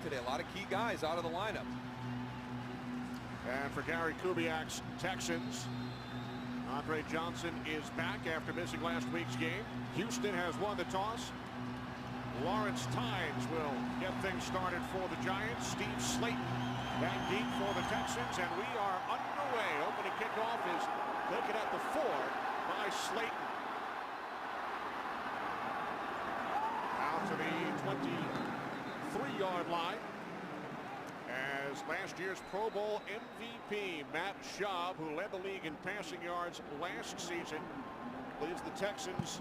today. A lot of key guys out of the lineup. And for Gary Kubiak's Texans, Andre Johnson is back after missing last week's game. Houston has won the toss. Lawrence Tynes will get things started for the Giants. Steve Slayton back deep for the Texans, and we are underway. Opening kickoff is taken at the 4 by Slayton. Out to the 23-yard line. As last year's Pro Bowl MVP Matt Schaub, who led the league in passing yards last season, leads the Texans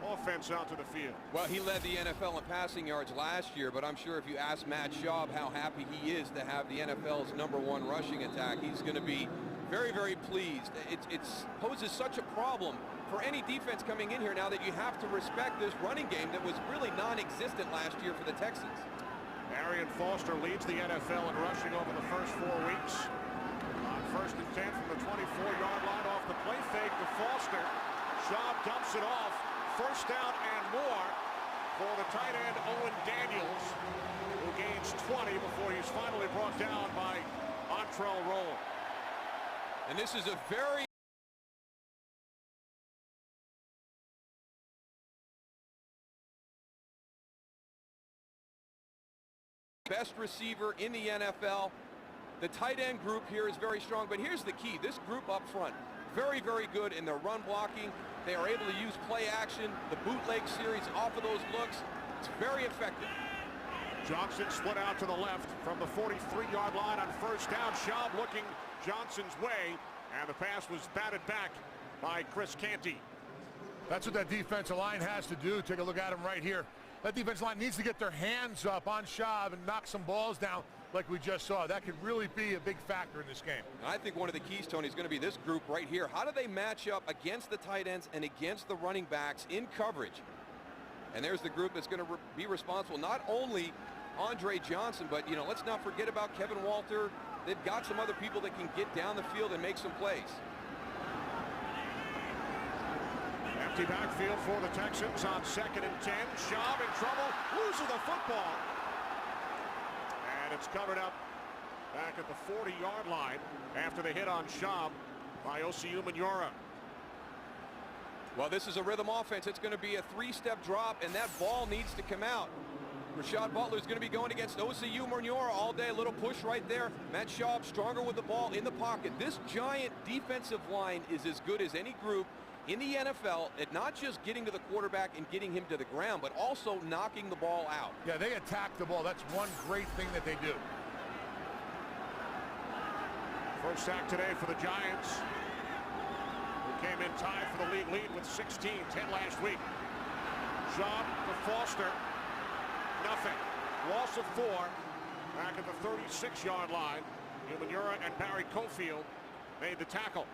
offense out to the field. Well, he led the NFL in passing yards last year, but I'm sure if you ask Matt Schaub how happy he is to have the NFL's #1 rushing attack, he's going to be very, very pleased. It poses such a problem for any defense coming in here now that you have to respect this running game that was really non-existent last year for the Texans. Arian Foster leads the NFL in rushing over the first 4 weeks. On 1st and 10 from the 24-yard line off the play fake to Foster. Schaub dumps it off. First down and more for the tight end Owen Daniels, who gains 20 before he's finally brought down by Antrell Roll. And this is a very best receiver in the NFL. The tight end group here is very strong, but here's the key. This group up front, very, very good in their run blocking. They are able to use play action, the bootleg series off of those looks. It's very effective. Johnson split out to the left from the 43-yard line on first down. Schaub looking Johnson's way, and the pass was batted back by Chris Canty. That's what that defensive line has to do. Take a look at him right here. That defensive line needs to get their hands up on Schaub and knock some balls down like we just saw. That could really be a big factor in this game. I think one of the keys, Tony, is going to be this group right here. How do they match up against the tight ends and against the running backs in coverage? And there's the group that's going to be responsible, not only Andre Johnson, but, you know, let's not forget about Kevin Walter. They've got some other people that can get down the field and make some plays. Empty backfield for the Texans on 2nd and 10. Schaub in trouble, loses the football. And it's covered up back at the 40-yard line after the hit on Schaub by Osi Umenyiora. Well, this is a rhythm offense. It's going to be a 3-step drop, and that ball needs to come out. Rashad Butler is going to be going against Osi Umenyiora all day. A little push right there. Matt Schaub stronger with the ball in the pocket. This giant defensive line is as good as any group in the NFL at not just getting to the quarterback and getting him to the ground, but also knocking the ball out. Yeah, they attack the ball. That's one great thing that they do. First sack today for the Giants, who came in tied for the league lead with 16, 10 last week. Schaub to Foster. Nothing. Loss of 4 back at the 36-yard line. Umenyiora and Barry Cofield made the tackle.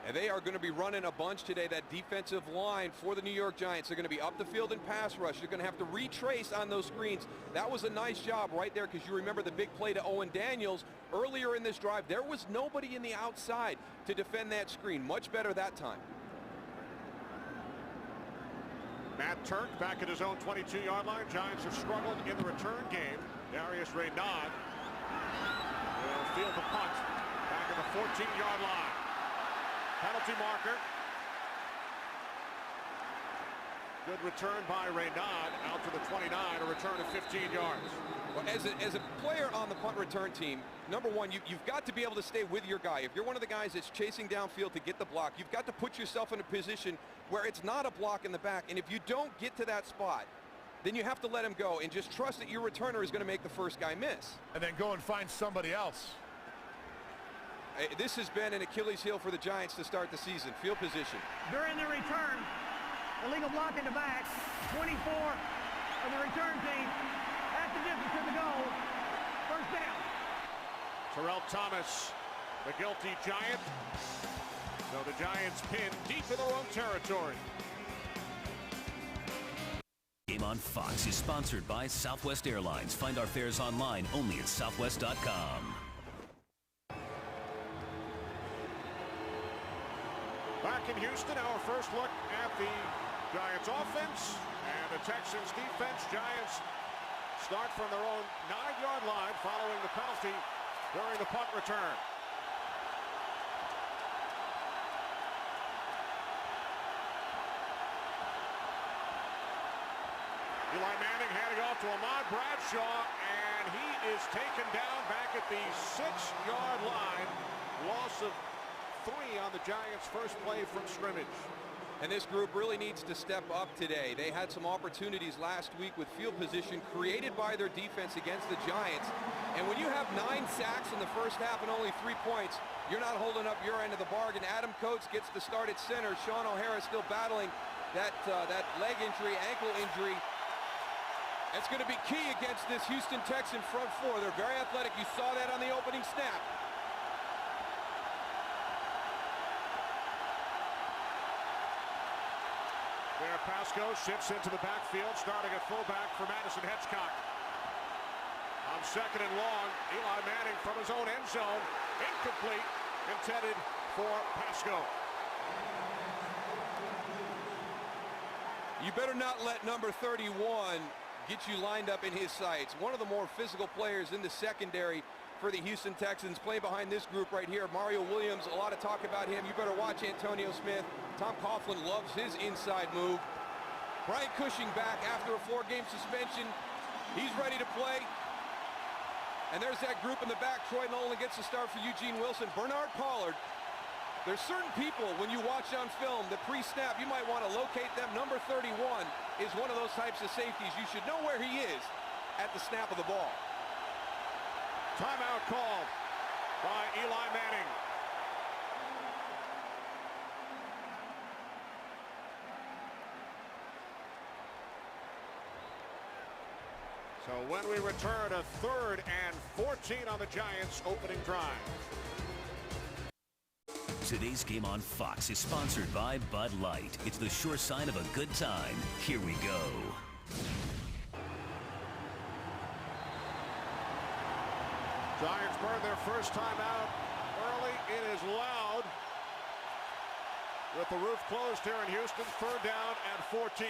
And they are going to be running a bunch today. That defensive line for the New York Giants, they're going to be up the field in pass rush. They're going to have to retrace on those screens. That was a nice job right there, because you remember the big play to Owen Daniels earlier in this drive. There was nobody in the outside to defend that screen. Much better that time. Matt Turk back at his own 22-yard line. Giants have struggled in the return game. Darius Reynaud will field the punt back at the 14-yard line. Penalty marker. Good return by Reynaud out to the 29, a return of 15 yards. Well, as a player on the punt return team, number one, you've got to be able to stay with your guy. If you're one of the guys that's chasing downfield to get the block, you've got to put yourself in a position where it's not a block in the back. And if you don't get to that spot, then you have to let him go and just trust that your returner is going to make the first guy miss. And then go and find somebody else. This has been an Achilles heel for the Giants to start the season. Field position. During the return, illegal block in the back, 24 of the return team at the distance to the goal. First down. Terrell Thomas, the guilty Giant. So the Giants pin deep in their own territory. Game on Fox is sponsored by Southwest Airlines. Find our fares online only at southwest.com. Back in Houston, our first look at the Giants offense and the Texans defense. Giants start from their own 9-yard line following the penalty during the punt return. Eli Manning handing off to Ahmad Bradshaw, and he is taken down back at the 6-yard line. Loss of 3 on the Giants' first play from scrimmage. And this group really needs to step up today. They had some opportunities last week with field position created by their defense against the Giants. And when you have 9 sacks in the first half and only 3 points, you're not holding up your end of the bargain. Adam Coates gets the start at center. Sean O'Hara still battling that leg injury, ankle injury. It's going to be key against this Houston Texan front four. They're very athletic. You saw that on the opening snap. There, Pasco shifts into the backfield, starting at fullback for Madison Hitchcock. On 2nd and long, Eli Manning from his own end zone. Incomplete, intended for Pasco. You better not let number 31 get you lined up in his sights. One of the more physical players in the secondary for the Houston Texans, playing behind this group right here. Mario Williams, a lot of talk about him. You better watch Antonio Smith. Tom Coughlin loves his inside move. Brian Cushing back after a 4-game suspension. He's ready to play. And there's that group in the back. Troy Nolan gets the start for Eugene Wilson. Bernard Pollard. There's certain people, when you watch on film, the pre-snap, you might want to locate them. Number 31 is one of those types of safeties. You should know where he is at the snap of the ball. Timeout called by Eli Manning. So when we return, a 3rd and 14 on the Giants' opening drive. Today's game on Fox is sponsored by Bud Light. It's the sure sign of a good time. Here we go. Giants burn their first time out early. It is loud. With the roof closed here in Houston, 3rd down and 14.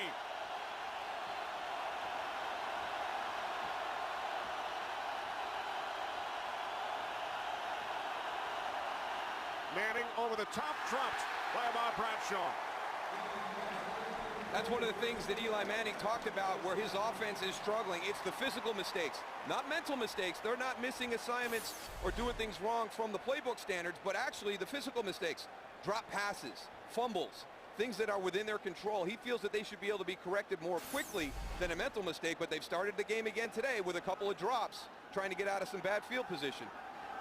Manning over the top, dropped by Ahmad Bradshaw. That's one of the things that Eli Manning talked about where his offense is struggling. It's the physical mistakes, not mental mistakes. They're not missing assignments or doing things wrong from the playbook standards, but actually the physical mistakes, drop passes, fumbles, things that are within their control. He feels that they should be able to be corrected more quickly than a mental mistake, but they've started the game again today with a couple of drops, trying to get out of some bad field position.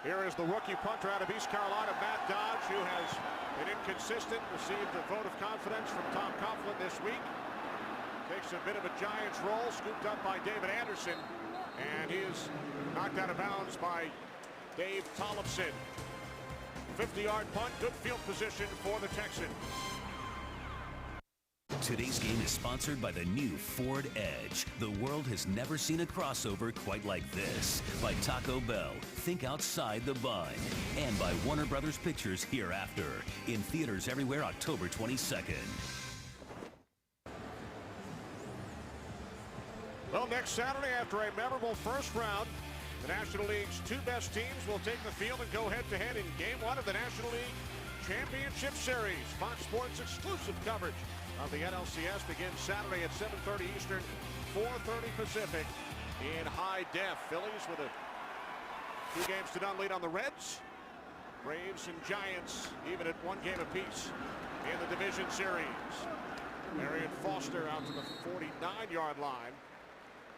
Here is the rookie punter out of East Carolina, Matt Dodge, who has been inconsistent, received a vote of confidence from Tom Coughlin this week. Takes a bit of a Giants roll, scooped up by David Anderson, and he is knocked out of bounds by Dave Tollefson. 50-yard punt, good field position for the Texans. Today's game is sponsored by the new Ford Edge. The world has never seen a crossover quite like this. By Taco Bell, think outside the bun. And by Warner Brothers Pictures Hereafter. In theaters everywhere October 22nd. Well, next Saturday, after a memorable first round, the National League's 2 best teams will take the field and go head-to-head in Game 1 of the National League Championship Series. Fox Sports exclusive coverage of the NLCS begins Saturday at 7:30 Eastern, 4:30 Pacific in high def. Phillies with a 2-games-to-none lead on the Reds. Braves and Giants even at 1 game apiece in the division series. Marion Foster out to the 49-yard line.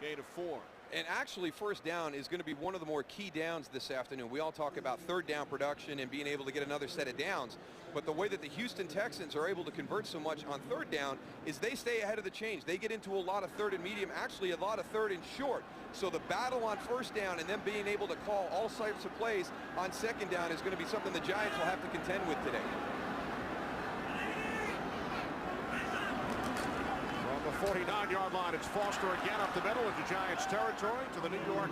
Gain of 4. And actually, first down is going to be one of the more key downs this afternoon. We all talk about 3rd down production and being able to get another set of downs. But the way that the Houston Texans are able to convert so much on 3rd down is they stay ahead of the change. They get into a lot of 3rd and medium, actually a lot of 3rd and short. So the battle on 1st down and then being able to call all types of plays on 2nd down is going to be something the Giants will have to contend with today. From the 49-yard line, it's Foster again up the middle into Giants territory to the New York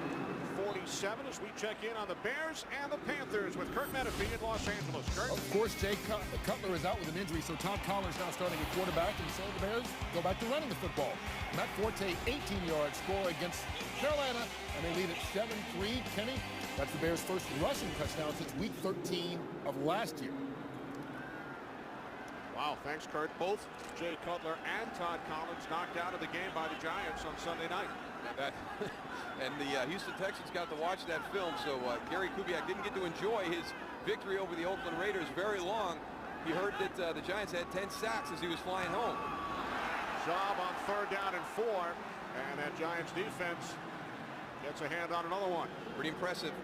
47 as we check in on the Bears and the Panthers with Kurt Menefee in Los Angeles. Kurt? Of course, Jay Cutler is out with an injury, so Tom Collins now starting at quarterback, and so the Bears go back to running the football. Matt Forte, 18-yard score against Carolina, and they lead at 7-3. Kenny, that's the Bears' first rushing touchdown since week 13 of last year. Wow, thanks, Kurt. Both Jay Cutler and Todd Collins knocked out of the game by the Giants on Sunday night. And the Houston Texans got to watch that film, so Gary Kubiak didn't get to enjoy his victory over the Oakland Raiders very long. He heard that the Giants had 10 sacks as he was flying home. Job on 3rd down and 4, and that Giants defense gets a hand on another one. Pretty impressive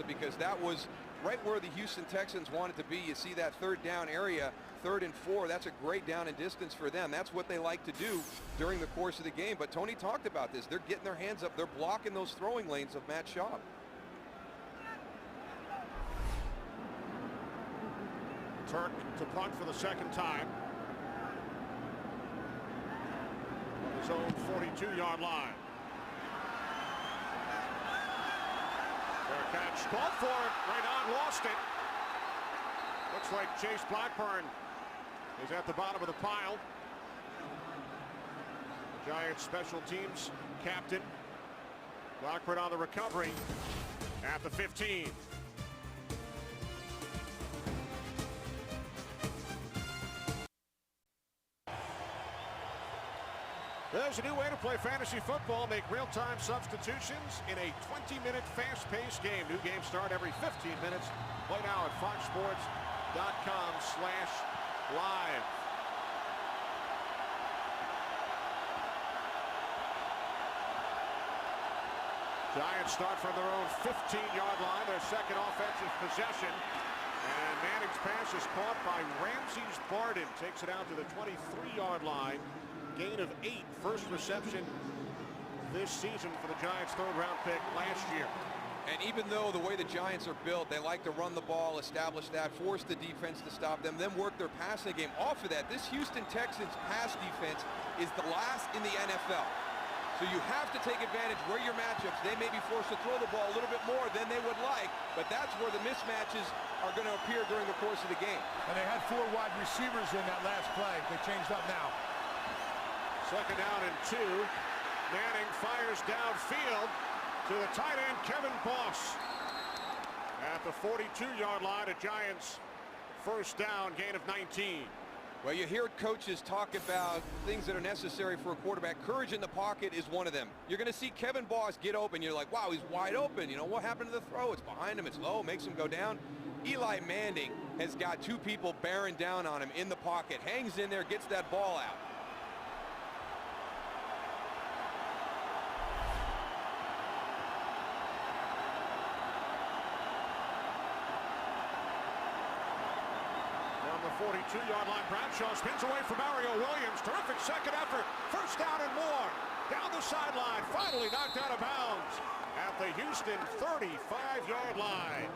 because that was right where the Houston Texans wanted to be. You see that 3rd down area, 3rd and 4. That's a great down and distance for them. That's what they like to do during the course of the game. But Tony talked about this. They're getting their hands up. They're blocking those throwing lanes of Matt Schaub. Turk to punt for the 2nd time. On his own 42-yard line. Fair catch. Called for it. Raynard lost it. Looks like Chase Blackburn is at the bottom of the pile. Giants special teams captain Blackburn on the recovery at the 15. There's a new way to play fantasy football. Make real-time substitutions in a 20-minute fast-paced game. New games start every 15 minutes. Play now at foxsports.com/live. Giants start from their own 15-yard line, their 2nd offensive possession. And Manning's pass is caught by Ramses Barden. Takes it out to the 23-yard line. Gain of 8, first reception this season for the Giants' 3rd-round pick last year. And even though the way the Giants are built, they like to run the ball, establish that, force the defense to stop them, then work their passing game. Off of that, this Houston Texans pass defense is the last in the NFL. So you have to take advantage where your matchups, they may be forced to throw the ball a little bit more than they would like, but that's where the mismatches are going to appear during the course of the game. And they had 4 wide receivers in that last play. They changed up now. 2nd down and 2. Manning fires downfield to the tight end, Kevin Boss. At the 42-yard line, a Giants 1st down, gain of 19. Well, you hear coaches talk about things that are necessary for a quarterback. Courage in the pocket is one of them. You're going to see Kevin Boss get open. You're like, wow, he's wide open. You know, what happened to the throw? It's behind him. It's low. Makes him go down. Eli Manning has got 2 people bearing down on him in the pocket. Hangs in there, gets that ball out. On the 42-yard line, Bradshaw spins away from Mario Williams. Terrific 2nd effort. 1st down and more. Down the sideline. Finally knocked out of bounds at the Houston 35-yard line.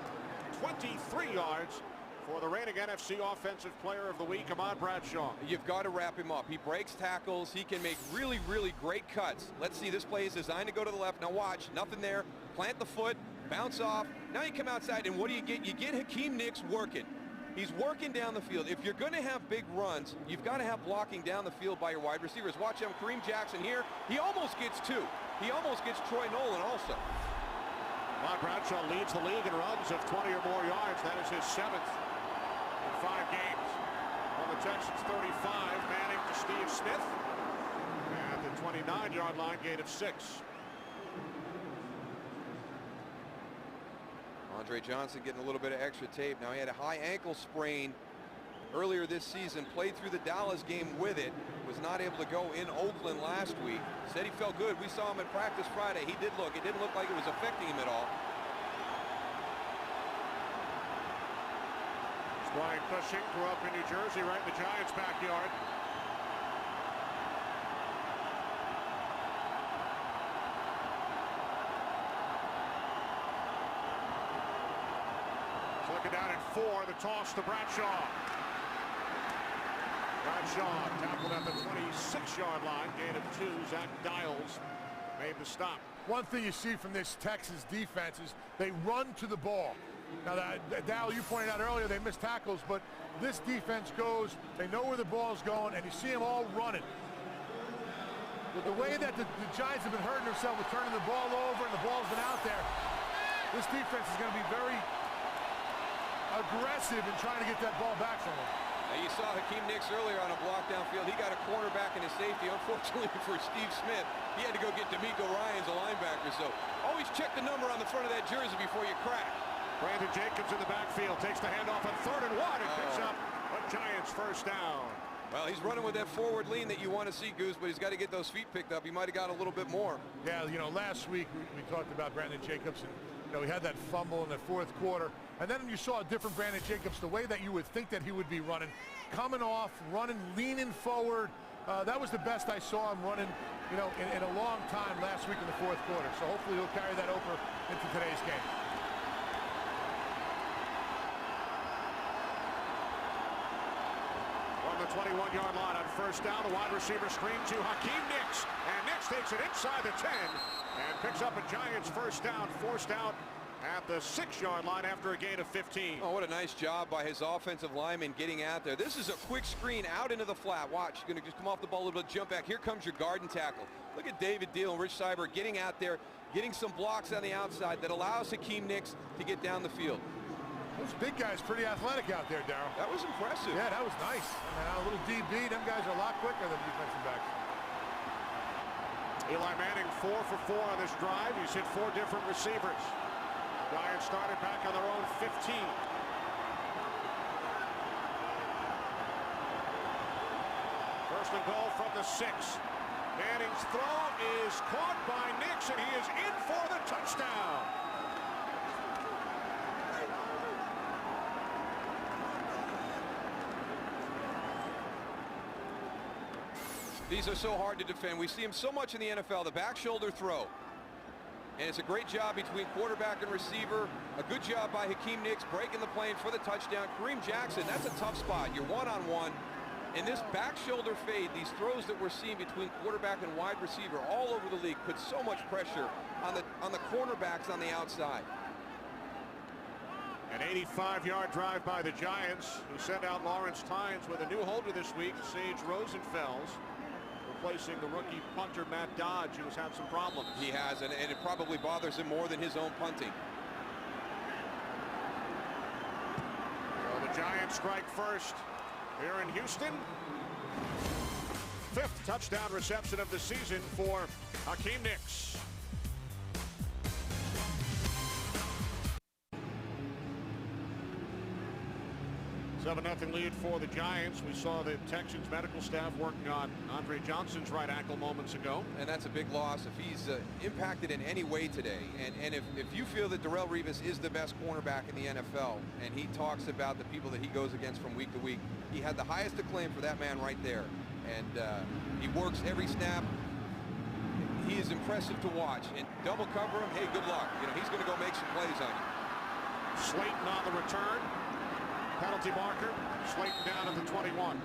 23 yards for the reigning NFC Offensive Player of the Week, Ahmad Bradshaw. You've got to wrap him up. He breaks tackles. He can make really, really great cuts. Let's see, this play is designed to go to the left. Now watch, nothing there. Plant the foot, bounce off. Now you come outside, and what do you get? You get Hakeem Nicks working. He's working down the field. If you're going to have big runs, you've got to have blocking down the field by your wide receivers. Watch him, Kareem Jackson here. He almost gets 2. He almost gets Troy Nolan also. Ahmad Bradshaw leads the league in runs of 20 or more yards. That is his 7th in 5 games. On the Texans 35, Manning to Steve Smith. At the 29-yard line, gain of 6. Andre Johnson getting a little bit of extra tape. Now he had a high ankle sprain earlier this season, played through the Dallas game with it, was not able to go in Oakland last week. Said he felt good. We saw him at practice Friday. He did look. It didn't look like it was affecting him at all. Brian Cushing grew up in New Jersey, right in the Giants' backyard. Second down and 4, the toss to Bradshaw. Bradshaw tackled at the 26-yard line, gain of 2. Zach Dials made the stop. one thing you see from this Texas defense is they run to the ball. Now, Dal, you pointed out earlier they missed tackles, but this defense goes, they know where the ball's going, and you see them all running. With the way that the Giants have been hurting themselves with turning the ball over and the ball's been out there, this defense is going to be very aggressive in trying to get that ball back from them. Now you saw Hakeem Nicks earlier on a block downfield. He got a cornerback and a safety. Unfortunately for Steve Smith, he had to go get D'Amico Ryans, a linebacker. So always check the number on the front of that jersey before you crack. Brandon Jacobs in the backfield takes the handoff on 3rd and 1 and picks up a Giants first down. Well, he's running with that forward lean that you want to see, Goose, but he's got to get those feet picked up. He might have got a little bit more. Yeah, you know, last week we talked about Brandon Jacobs, and you know, he had that fumble in the 4th quarter. And then you saw a different Brandon Jacobs, the way that you would think that he would be running, coming off, running, leaning forward. That was the best I saw him running, you know, in a long time last week in the 4th quarter. So hopefully he'll carry that over into today's game. On the 21-yard line on first down, the wide receiver screen to Hakeem Nicks. And Nicks takes it inside the 10 and picks up a Giants first down, forced out at the 6-yard line after a gain of 15. Oh, what a nice job by his offensive lineman getting out there. This is a quick screen out into the flat. Watch, going to just come off the ball a little bit, jump back. Here comes your guard and tackle. Look at David Deal and Rich Cyber getting out there, getting some blocks on the outside that allows Hakeem Nicks to get down the field. Those big guys pretty athletic out there, Darryl. That was impressive. Yeah, that was nice. I mean, a little DB, them guys are a lot quicker than defensive backs. Eli Manning 4 for 4 on this drive. He's hit 4 different receivers. Giants started back on their own 15. First and goal from the 6. Manning's throw is caught by Nicks, and he is in for the touchdown. These are so hard to defend. We see him so much in the NFL, the back shoulder throw. And it's a great job between quarterback and receiver. A good job by Hakeem Nicks breaking the plane for the touchdown. Kareem Jackson, that's a tough spot. You're one-on-one. And this back shoulder fade, these throws that we're seeing between quarterback and wide receiver all over the league put so much pressure on the cornerbacks on the outside. An 85-yard drive by the Giants, who sent out Lawrence Tynes with a new holder this week, Sage Rosenfels, replacing the rookie punter Matt Dodge, who has had some problems. He has, and it probably bothers him more than his own punting. So the Giants strike first here in Houston. 5th touchdown reception of the season for Hakeem Nicks. 7-0 lead for the Giants. We saw the Texans medical staff working on Andre Johnson's right ankle moments ago. And that's a big loss if he's impacted in any way today. And if you feel that Darrelle Revis is the best cornerback in the NFL, and he talks about the people that he goes against from week to week, he had the highest acclaim for that man right there. And he works every snap. He is impressive to watch. And double cover him, hey, good luck. You know, he's going to go make some plays on you. Slayton on the return. Penalty marker. Slayton down at the 21.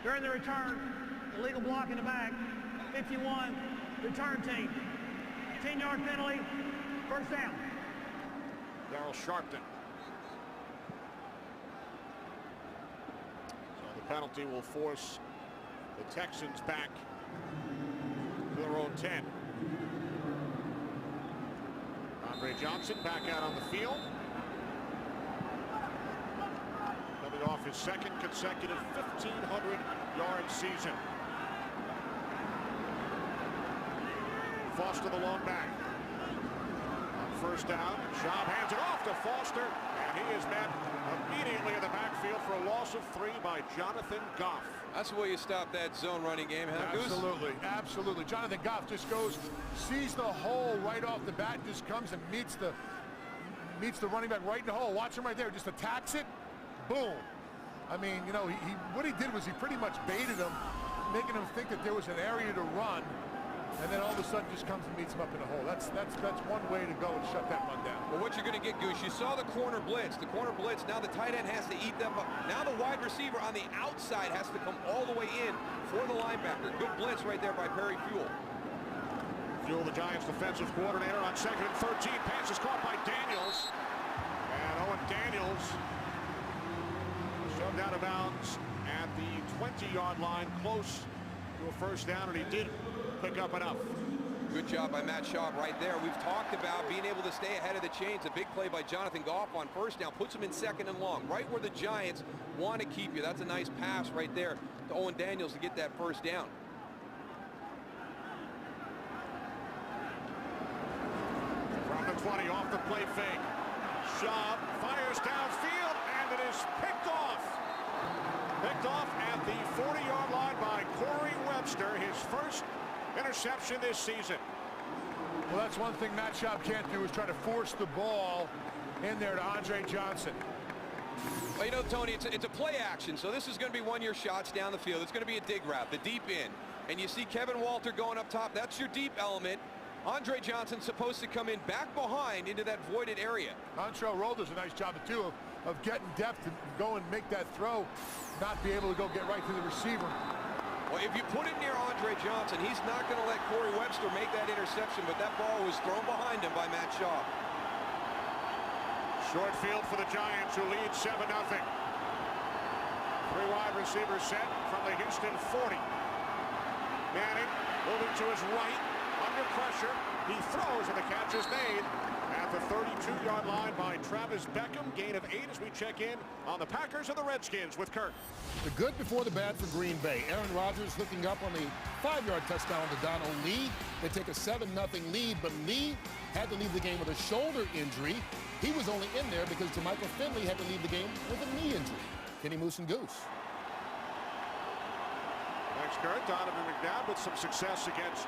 During the return, illegal block in the back, 51, return team. 10-yard penalty, first down. Darryl Sharpton. So the penalty will force the Texans back to their own 10. Andre Johnson back out on the field. Coming off his second consecutive 1,500-yard season. Foster the lone back. On first down, Schaub hands it off to Foster, and he is met immediately in the backfield for a loss of 3 by Jonathan Goff. That's the way you stop that zone running game, huh, Goose? Absolutely, absolutely. Jonathan Goff just goes, sees the hole right off the bat, just comes and meets the running back right in the hole. Watch him right there, just attacks it, boom. I mean, you know, what he did was he pretty much baited him, making him think that there was an area to run. and then all of a sudden just comes and meets him up in the hole. That's one way to go and shut that run down. Well, what you're going to get, Goose, you saw the corner blitz. The corner blitz, now the tight end has to eat them up. Now the wide receiver on the outside has to come all the way in for the linebacker. Good blitz right there by Perry Fuel. Fuel, the Giants defensive coordinator, on 2nd and 13. Pass is caught by Daniels. And Owen Daniels shoved out of bounds at the 20-yard line, close to a first down, and he did pick up enough. Good job by Matt Schaub right there. We've talked about being able to stay ahead of the chains. A big play by Jonathan Goff on first down. Puts him in 2nd and long, right where the Giants want to keep you. That's a nice pass right there to Owen Daniels to get that first down. From the 20, off the play fake. Schaub fires downfield, and it is picked off. Picked off at the 40-yard line by Corey Webster, his first interception this season. Well, that's one thing Matt Schaub can't do, is try to force the ball in there to Andre Johnson. Well, you know, Tony, it's a play action, so this is going to be one-year shots down the field. It's going to be a dig route, the deep in. And you see Kevin Walter going up top. That's your deep element. Andre Johnson's supposed to come in back behind into that voided area. Antrell Roll does a nice job, too, of getting depth and go and make that throw, not be able to go get right to the receiver. Well, if you put it near Andre Johnson, he's not going to let Corey Webster make that interception, but that ball was thrown behind him by Matt Schaub. Short field for the Giants, who lead 7-0. 3 wide receivers set from the Houston 40. Manning moving to his right, under pressure. He throws, and the catch is made at the 32-yard line by Travis Beckham. Gain of 8 as we check in on the Packers and the Redskins with Kirk. The good before the bad for Green Bay. Aaron Rodgers hooking up on the 5-yard touchdown to Donald Lee. They take a 7-0 lead, but Lee had to leave the game with a shoulder injury. He was only in there because Jermichael Finley had to leave the game with a knee injury. Kenny Moose and Goose. Thanks, Kurt. Donovan McNabb with some success against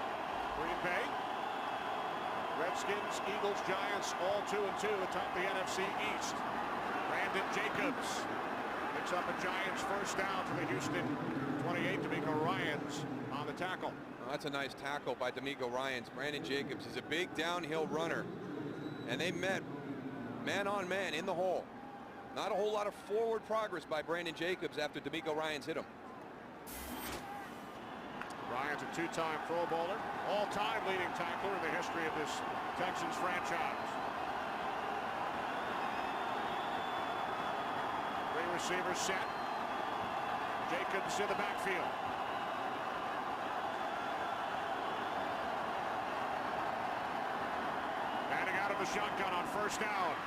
Green Bay. Redskins, Eagles, Giants, all 2-2 atop the NFC East. Brandon Jacobs picks up a Giants first down to the Houston 28. D'Amico Ryans on the tackle. Well, that's a nice tackle by D'Amico Ryans. Brandon Jacobs is a big downhill runner, and they met man on man in the hole. Not a whole lot of forward progress by Brandon Jacobs after D'Amico Ryans hit him. Ryans, a 2-time Pro Bowler, all-time leading tackler in the history of this Texans franchise. 3 receivers set. Jacobs in the backfield. Batting out of the shotgun on first down.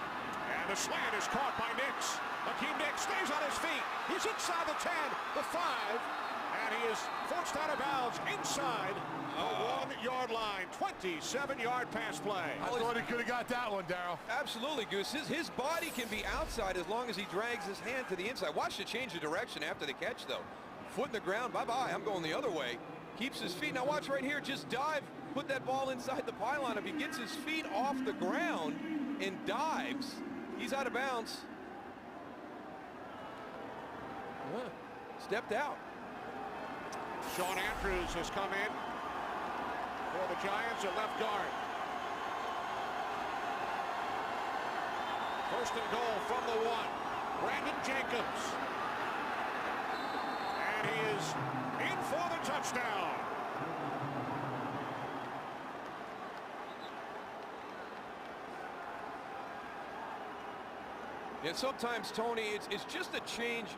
And the slant is caught by Nix. Hakeem Nicks stays on his feet. He's inside the 10, the 5. And he is forced out of bounds inside the 1-yard line. 27-yard pass play. I thought he could have got that one, Darryl. Absolutely, Goose. His body can be outside as long as he drags his hand to the inside. Watch it change the direction after the catch, though. Foot in the ground, bye-bye. I'm going the other way. Keeps his feet. Now watch right here. Just dive. Put that ball inside the pylon. If he gets his feet off the ground and dives, he's out of bounds. Stepped out. Sean Andrews has come in for the Giants at left guard. First and goal from the 1. Brandon Jacobs. And he is in for the touchdown. And sometimes, Tony, it's just a change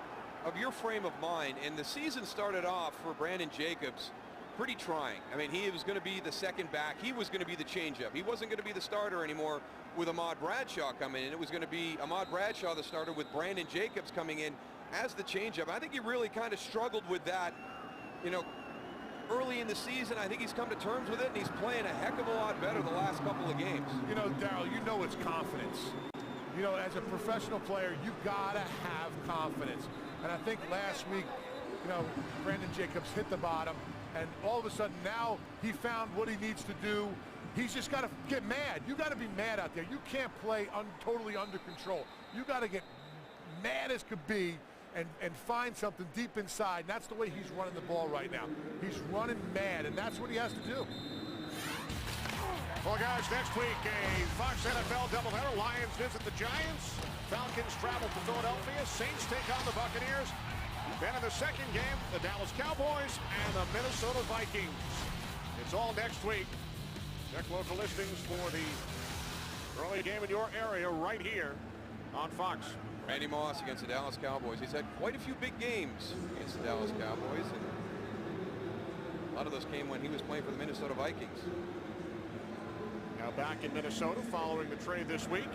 of your frame of mind. And the season started off for Brandon Jacobs pretty trying. I mean, he was going to be the second back. He was going to be the changeup. He wasn't going to be the starter anymore with Ahmad Bradshaw coming in. It was going to be Ahmad Bradshaw, the starter, with Brandon Jacobs coming in as the changeup. I think he really kind of struggled with that, you know, early in the season. I think he's come to terms with it, and he's playing a heck of a lot better the last couple of games. You know, Darryl, you know it's confidence. You know, as a professional player, you gotta have confidence. And I think last week, you know, Brandon Jacobs hit the bottom, and all of a sudden now he found what he needs to do. He's just got to get mad. You got to be mad out there. You can't play totally under control. You got to get mad as could be and find something deep inside. And that's the way he's running the ball right now. He's running mad, and that's what he has to do. Well, guys, next week, a Fox NFL doubleheader. Lions visit the Giants. Falcons travel to Philadelphia. Saints take on the Buccaneers. Then in the second game, the Dallas Cowboys and the Minnesota Vikings. It's all next week. Check local listings for the early game in your area right here on Fox. Randy Moss against the Dallas Cowboys. He's had quite a few big games against the Dallas Cowboys, and a lot of those came when he was playing for the Minnesota Vikings. Now back in Minnesota following the trade this week.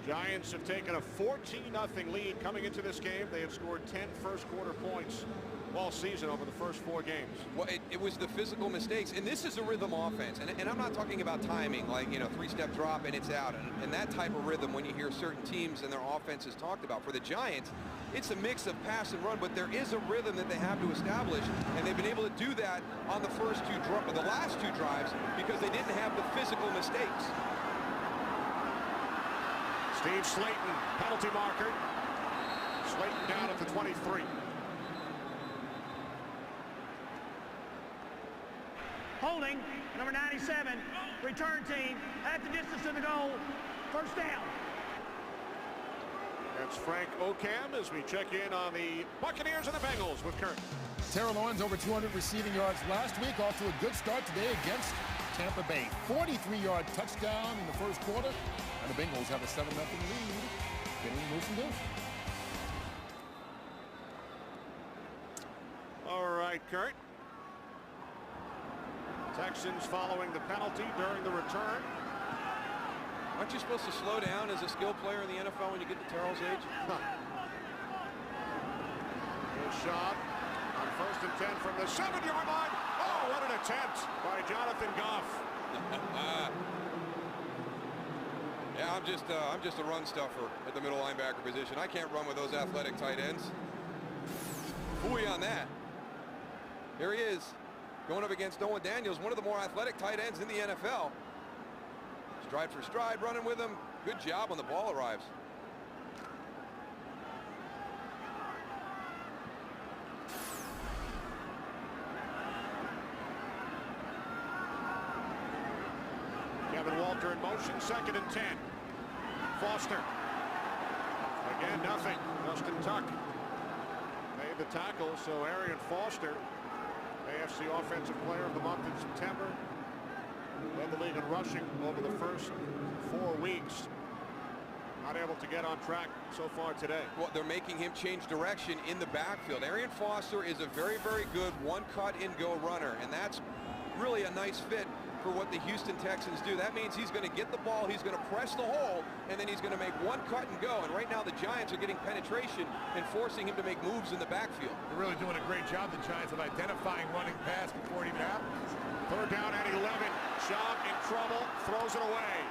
Giants have taken a 14-0 lead coming into this game. They have scored 10 first-quarter points all season over the first 4 games. Well, it was the physical mistakes, and this is a rhythm offense, and I'm not talking about timing, like, you know, 3-step drop and it's out, and that type of rhythm when you hear certain teams and their offenses talked about. For the Giants, it's a mix of pass and run, but there is a rhythm that they have to establish, and they've been able to do that on the the last 2 drives because they didn't have the physical mistakes. Steve Slayton, penalty marker. Slayton down at the 23. Holding, number 97, return team at the distance of the goal. First down. That's Frank Okam as we check in on the Buccaneers and the Bengals with Kurt. Terrell Owens over 200 receiving yards last week, off to a good start today against Tampa Bay. 43-yard touchdown in the first quarter, and the Bengals have a 7-0 lead. Getting to move some good. All right, Kurt. Texans following the penalty during the return. Aren't you supposed to slow down as a skilled player in the NFL when you get to Terrell's age? Good shot on 1st and 10 from the 7-yard line. Oh, what an attempt by Jonathan Goff. Yeah, I'm just a run stuffer at the middle linebacker position. I can't run with those athletic tight ends. Fooey on that. Here he is, going up against Owen Daniels, one of the more athletic tight ends in the NFL. Stride for stride, running with him. Good job when the ball arrives. Kevin Walter in motion, 2nd and 10. Foster. Again, nothing. Justin Tuck made the tackle, so Arian Foster, AFC Offensive Player of the Month in September, led the league in rushing over the first 4 weeks. Not able to get on track so far today. Well, they're making him change direction in the backfield. Arian Foster is a very, very good one-cut-and-go runner, and that's really a nice fit for what the Houston Texans do. That means he's going to get the ball, he's going to press the hole, and then he's going to make one cut and go. And right now the Giants are getting penetration and forcing him to make moves in the backfield. They're really doing a great job, the Giants, of identifying running pass before it even happens. 3rd down at 11. Schaub in trouble, throws it away.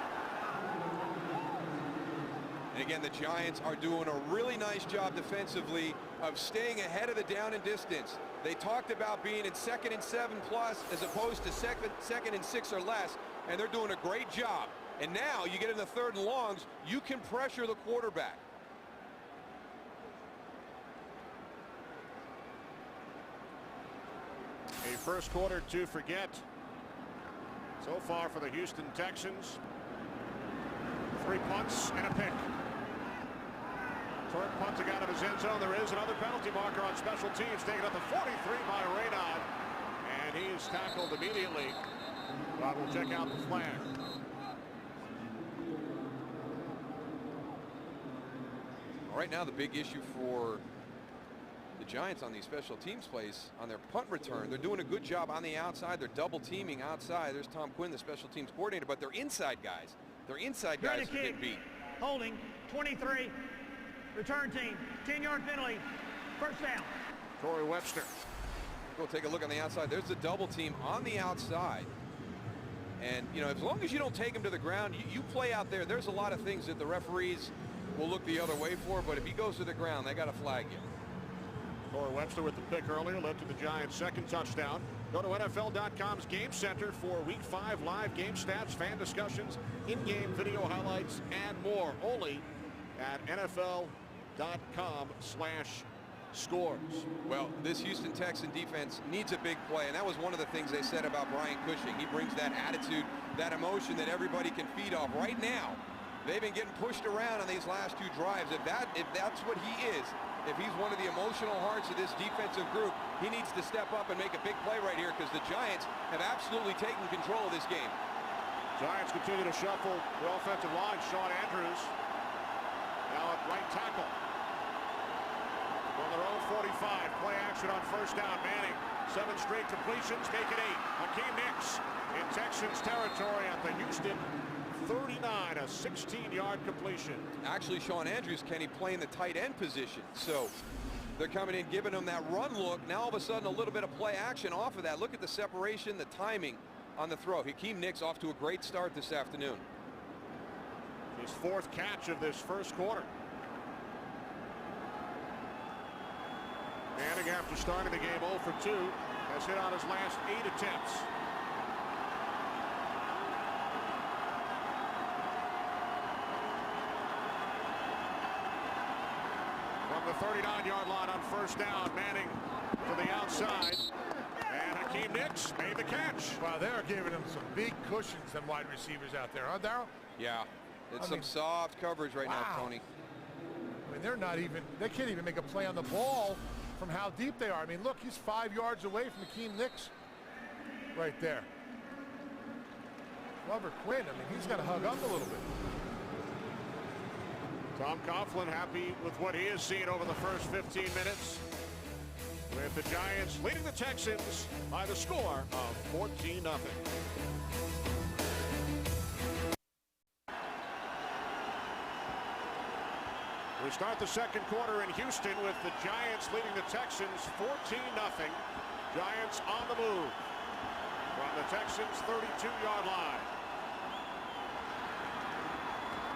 And again, the Giants are doing a really nice job defensively of staying ahead of the down and distance. They talked about being in 2nd and 7+ as opposed to second and 6 or less, and they're doing a great job. And now you get in the 3rd and longs, you can pressure the quarterback. A first quarter to forget so far for the Houston Texans. 3 punts and a pick. Torrent punting out of his end zone. There is another penalty marker on special teams, taken at the 43 by Raynaud, and he is tackled immediately. But we'll check out the flag. Right now the big issue for the Giants on these special teams plays on their punt return, they're doing a good job on the outside. They're double teaming outside. There's Tom Quinn, the special teams coordinator, but they're inside guys. They're inside guys who get beat. Holding, 23. Return team, 10-yard penalty. First down. Corey Webster. Go take a look on the outside. There's the double team on the outside. And, you know, as long as you don't take him to the ground, you play out there. There's a lot of things that the referees will look the other way for, but if he goes to the ground, they got to flag you. Corey Webster with the pick earlier led to the Giants' 2nd touchdown. Go to NFL.com's Game Center for Week 5 live game stats, fan discussions, in-game video highlights, and more. Only at NFL.com/ scores. Well, this Houston Texan defense needs a big play, and that was one of the things they said about Brian Cushing. He brings that attitude, that emotion that everybody can feed off. Right now, they've been getting pushed around on these last 2 drives. If that's what he is, if he's one of the emotional hearts of this defensive group, he needs to step up and make a big play right here, because the Giants have absolutely taken control of this game. Giants continue to shuffle the offensive line. Sean Andrews now at right tackle. From their own 45, play action on first down. Manning, 7 straight completions, make it 8. Hakeem Nicks in Texans territory at the Houston 39, a 16-yard completion. Actually, Sean Andrews, Kenny, playing the tight end position. So they're coming in, giving him that run look. Now all of a sudden, a little bit of play action off of that. Look at the separation, the timing on the throw. Hakeem Nicks off to a great start this afternoon. His 4th catch of this first quarter. Manning, after starting the game 0 for 2, has hit on his last 8 attempts. From the 39-yard line on first down, Manning to the outside. And Hakeem Nicks made the catch. Wow, they're giving him some big cushions, them wide receivers out there, huh, Darryl? Yeah, it's some soft coverage right now, Tony. I mean, they can't even make a play on the ball from how deep they are. I mean, look, he's 5 yards away from Hakeem Nicks right there. Glover Quinn, I mean, he's got to hug up a little bit. Tom Coughlin happy with what he has seen over the first 15 minutes, with the Giants leading the Texans by the score of 14-0. We start the second quarter in Houston with the Giants leading the Texans 14-0. Giants on the move from the Texans' 32-yard line.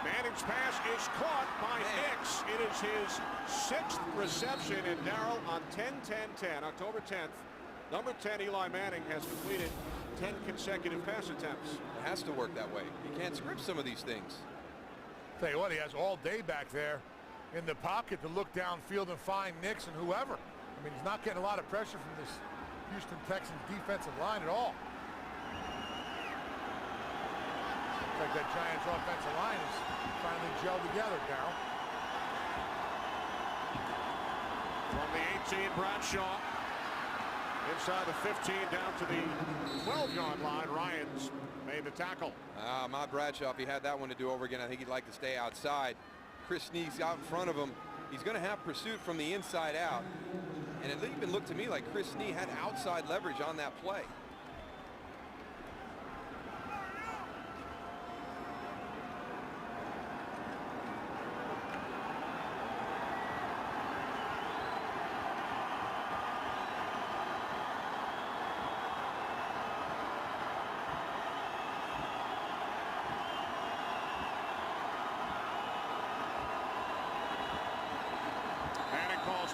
Manning's pass is caught by Nicks. It is his 6th reception, and Darryl, on 10-10-10, October 10th, number 10 Eli Manning has completed 10 consecutive pass attempts. It has to work that way. You can't script some of these things. Tell you what, he has all day back there in the pocket to look downfield and find Nicks and whoever. I mean, he's not getting a lot of pressure from this Houston Texans defensive line at all. Looks like that Giants offensive line is finally gelled together, Darryl. From the 18, Bradshaw. Inside the 15 down to the 12-yard line. Ryans made the tackle. Ahmad Bradshaw, if he had that one to do over again, I think he'd like to stay outside. Chris Snead's out in front of him. He's going to have pursuit from the inside out. And it even looked to me like Chris Snead had outside leverage on that play.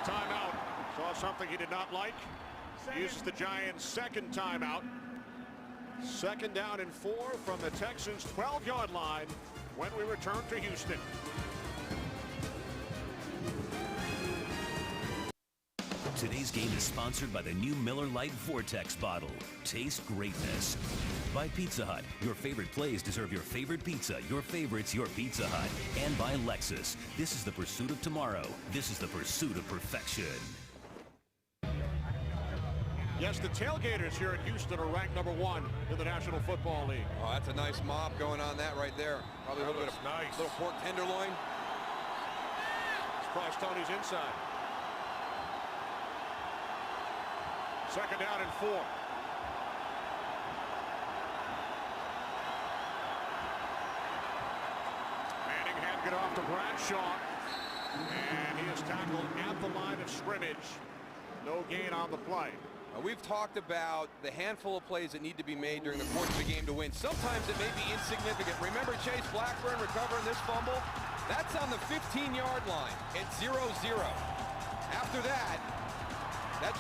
Timeout. Saw something he did not like. Uses the Giants' second timeout. 2nd down and 4 from the Texans' 12-yard line when we return to Houston. Today's game is sponsored by the new Miller Lite Vortex bottle. Taste greatness. By Pizza Hut. Your favorite plays deserve your favorite pizza. Your favorite's your Pizza Hut. And by Lexus. This is the pursuit of tomorrow. This is the pursuit of perfection. Yes, the Tailgaters here in Houston are ranked number 1 in the National Football League. Oh, that's a nice mop going on that right there. Probably a little bit of little pork tenderloin. Surprise Tony's inside. 2nd down and 4. Manning handed it off to Bradshaw. And he is tackled at the line of scrimmage. No gain on the play. We've talked about the handful of plays that need to be made during the course of the game to win. Sometimes it may be insignificant. Remember Chase Blackburn recovering this fumble? That's on the 15-yard line at 0-0. After that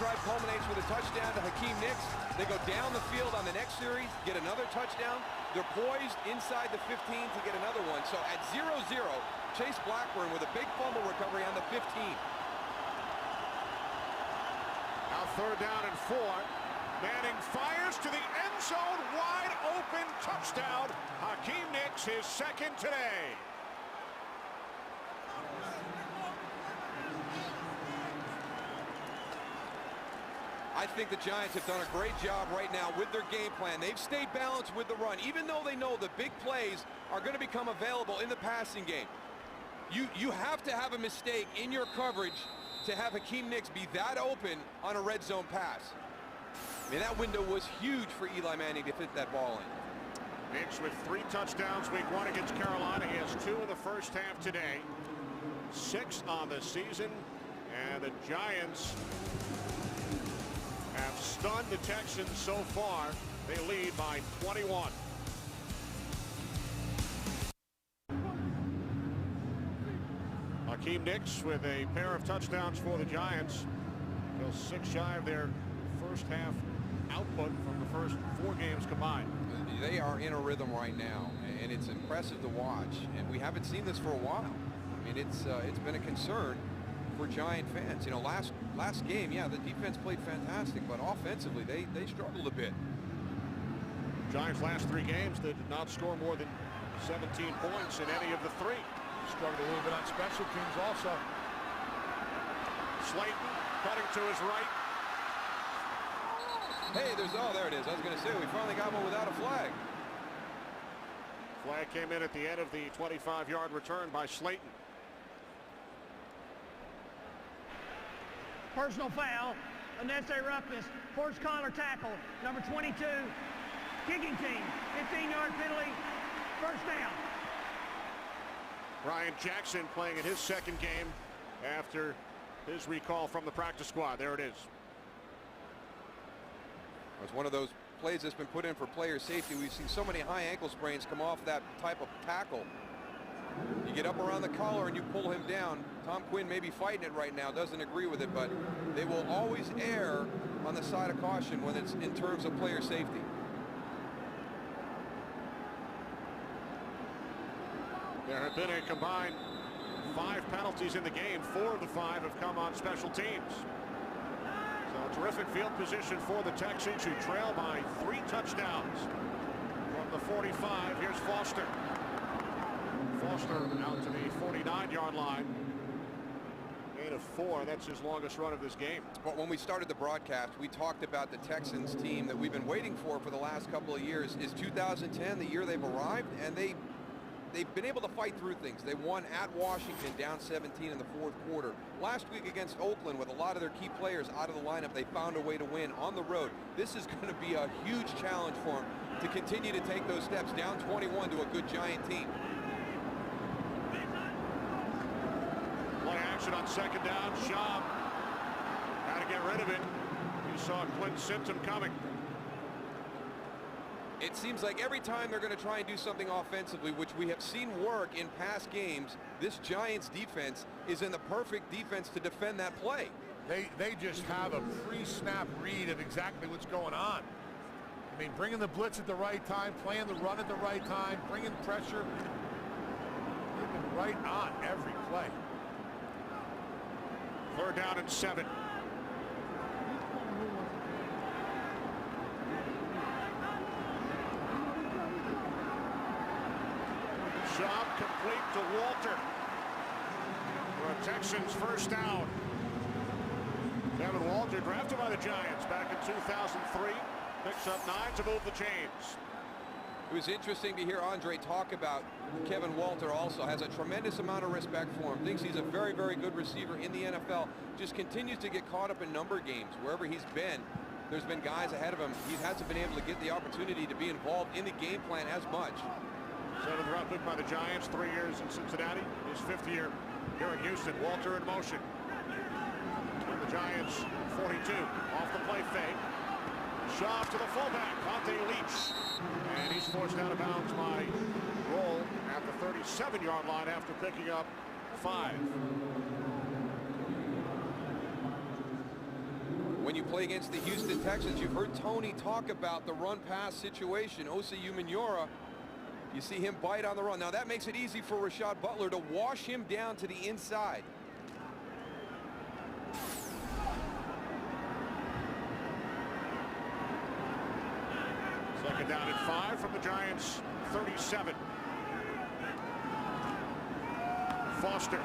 drive culminates with a touchdown to Hakeem Nicks. They go down the field on the next series, get another touchdown. They're poised inside the 15 to get another one. So at 0-0, Chase Blackburn with a big fumble recovery on the 15. 3rd down and 4. Manning fires to the end zone, wide open, touchdown. Hakeem Nicks, his 2nd today. I think the Giants have done a great job right now with their game plan. They've stayed balanced with the run, even though they know the big plays are going to become available in the passing game. You have to have a mistake in your coverage to have Hakeem Nicks be that open on a red zone pass. I mean, that window was huge for Eli Manning to fit that ball in. Nicks with 3 touchdowns week 1 against Carolina. He has 2 in the first half today. 6 on the season. And the Giants have stunned the Texans so far. They lead by 21. Hakeem Nicks with a pair of touchdowns for the Giants. Still 6 shy of their first half output from the first 4 games combined. They are in a rhythm right now, and it's impressive to watch. And we haven't seen this for a while. I mean, it's been a concern for Giant fans. You know, last game, yeah, the defense played fantastic, but offensively they struggled a bit. Giants' last 3 games, they did not score more than 17 points in any of the 3. Struggled a little bit on special teams also. Slayton cutting to his right. Hey, there it is. I was going to say, we finally got one without a flag. Flag came in at the end of the 25-yard return by Slayton. Personal foul, unnecessary roughness, forced collar tackle, number 22, kicking team, 15-yard penalty, first down. Ryan Jackson playing in his 2nd game after his recall from the practice squad. There it is. It's one of those plays that's been put in for player safety. We've seen so many high ankle sprains come off that type of tackle. You get up around the collar and you pull him down. Tom Quinn may be fighting it right now, doesn't agree with it, but they will always err on the side of caution when it's in terms of player safety. There have been a combined 5 penalties in the game. 4 of the 5 have come on special teams. So terrific field position for the Texans, who trail by 3 touchdowns. From the 45, here's Foster. Foster out to the 49-yard line. Gain of 4. That's his longest run of this game. But when we started the broadcast, we talked about the Texans team that we've been waiting for the last couple of years. Is 2010 the year they've arrived? And they've been able to fight through things. They won at Washington down 17 in the 4th quarter. Last week against Oakland, with a lot of their key players out of the lineup, they found a way to win on the road. This is going to be a huge challenge for them to continue to take those steps down 21 to a good Giant team. Play action on 2nd down. Schaub had to get rid of it. You saw Clint Simpson coming. It seems like every time they're going to try and do something offensively, which we have seen work in past games, this Giants defense is in the perfect defense to defend that play. They just have a pre-snap read of exactly what's going on. I mean, bringing the blitz at the right time, playing the run at the right time, bringing pressure. They've been right on every play. 3rd down and 7. Schaub complete to Walter for a Texans first down. Kevin Walter, drafted by the Giants back in 2003, picks up 9 to move the chains. It was interesting to hear Andre talk about Kevin Walter. Also has a tremendous amount of respect for him, thinks he's a very, very good receiver in the NFL, just continues to get caught up in number games. Wherever he's been, there's been guys ahead of him. He hasn't been able to get the opportunity to be involved in the game plan as much. 7th round pick by the Giants, 3 years in Cincinnati, his 5th year here in Houston. Walter in motion. And the Giants 42 off the play fake. Schaub to the fullback, Conte Leach, and he's forced out of bounds by Roll at the 37-yard line after picking up 5. When you play against the Houston Texans, you've heard Tony talk about the run-pass situation. Osi Umenyiora, you see him bite on the run. Now that makes it easy for Rashad Butler to wash him down to the inside. Second down and 5 from the Giants' 37. Foster.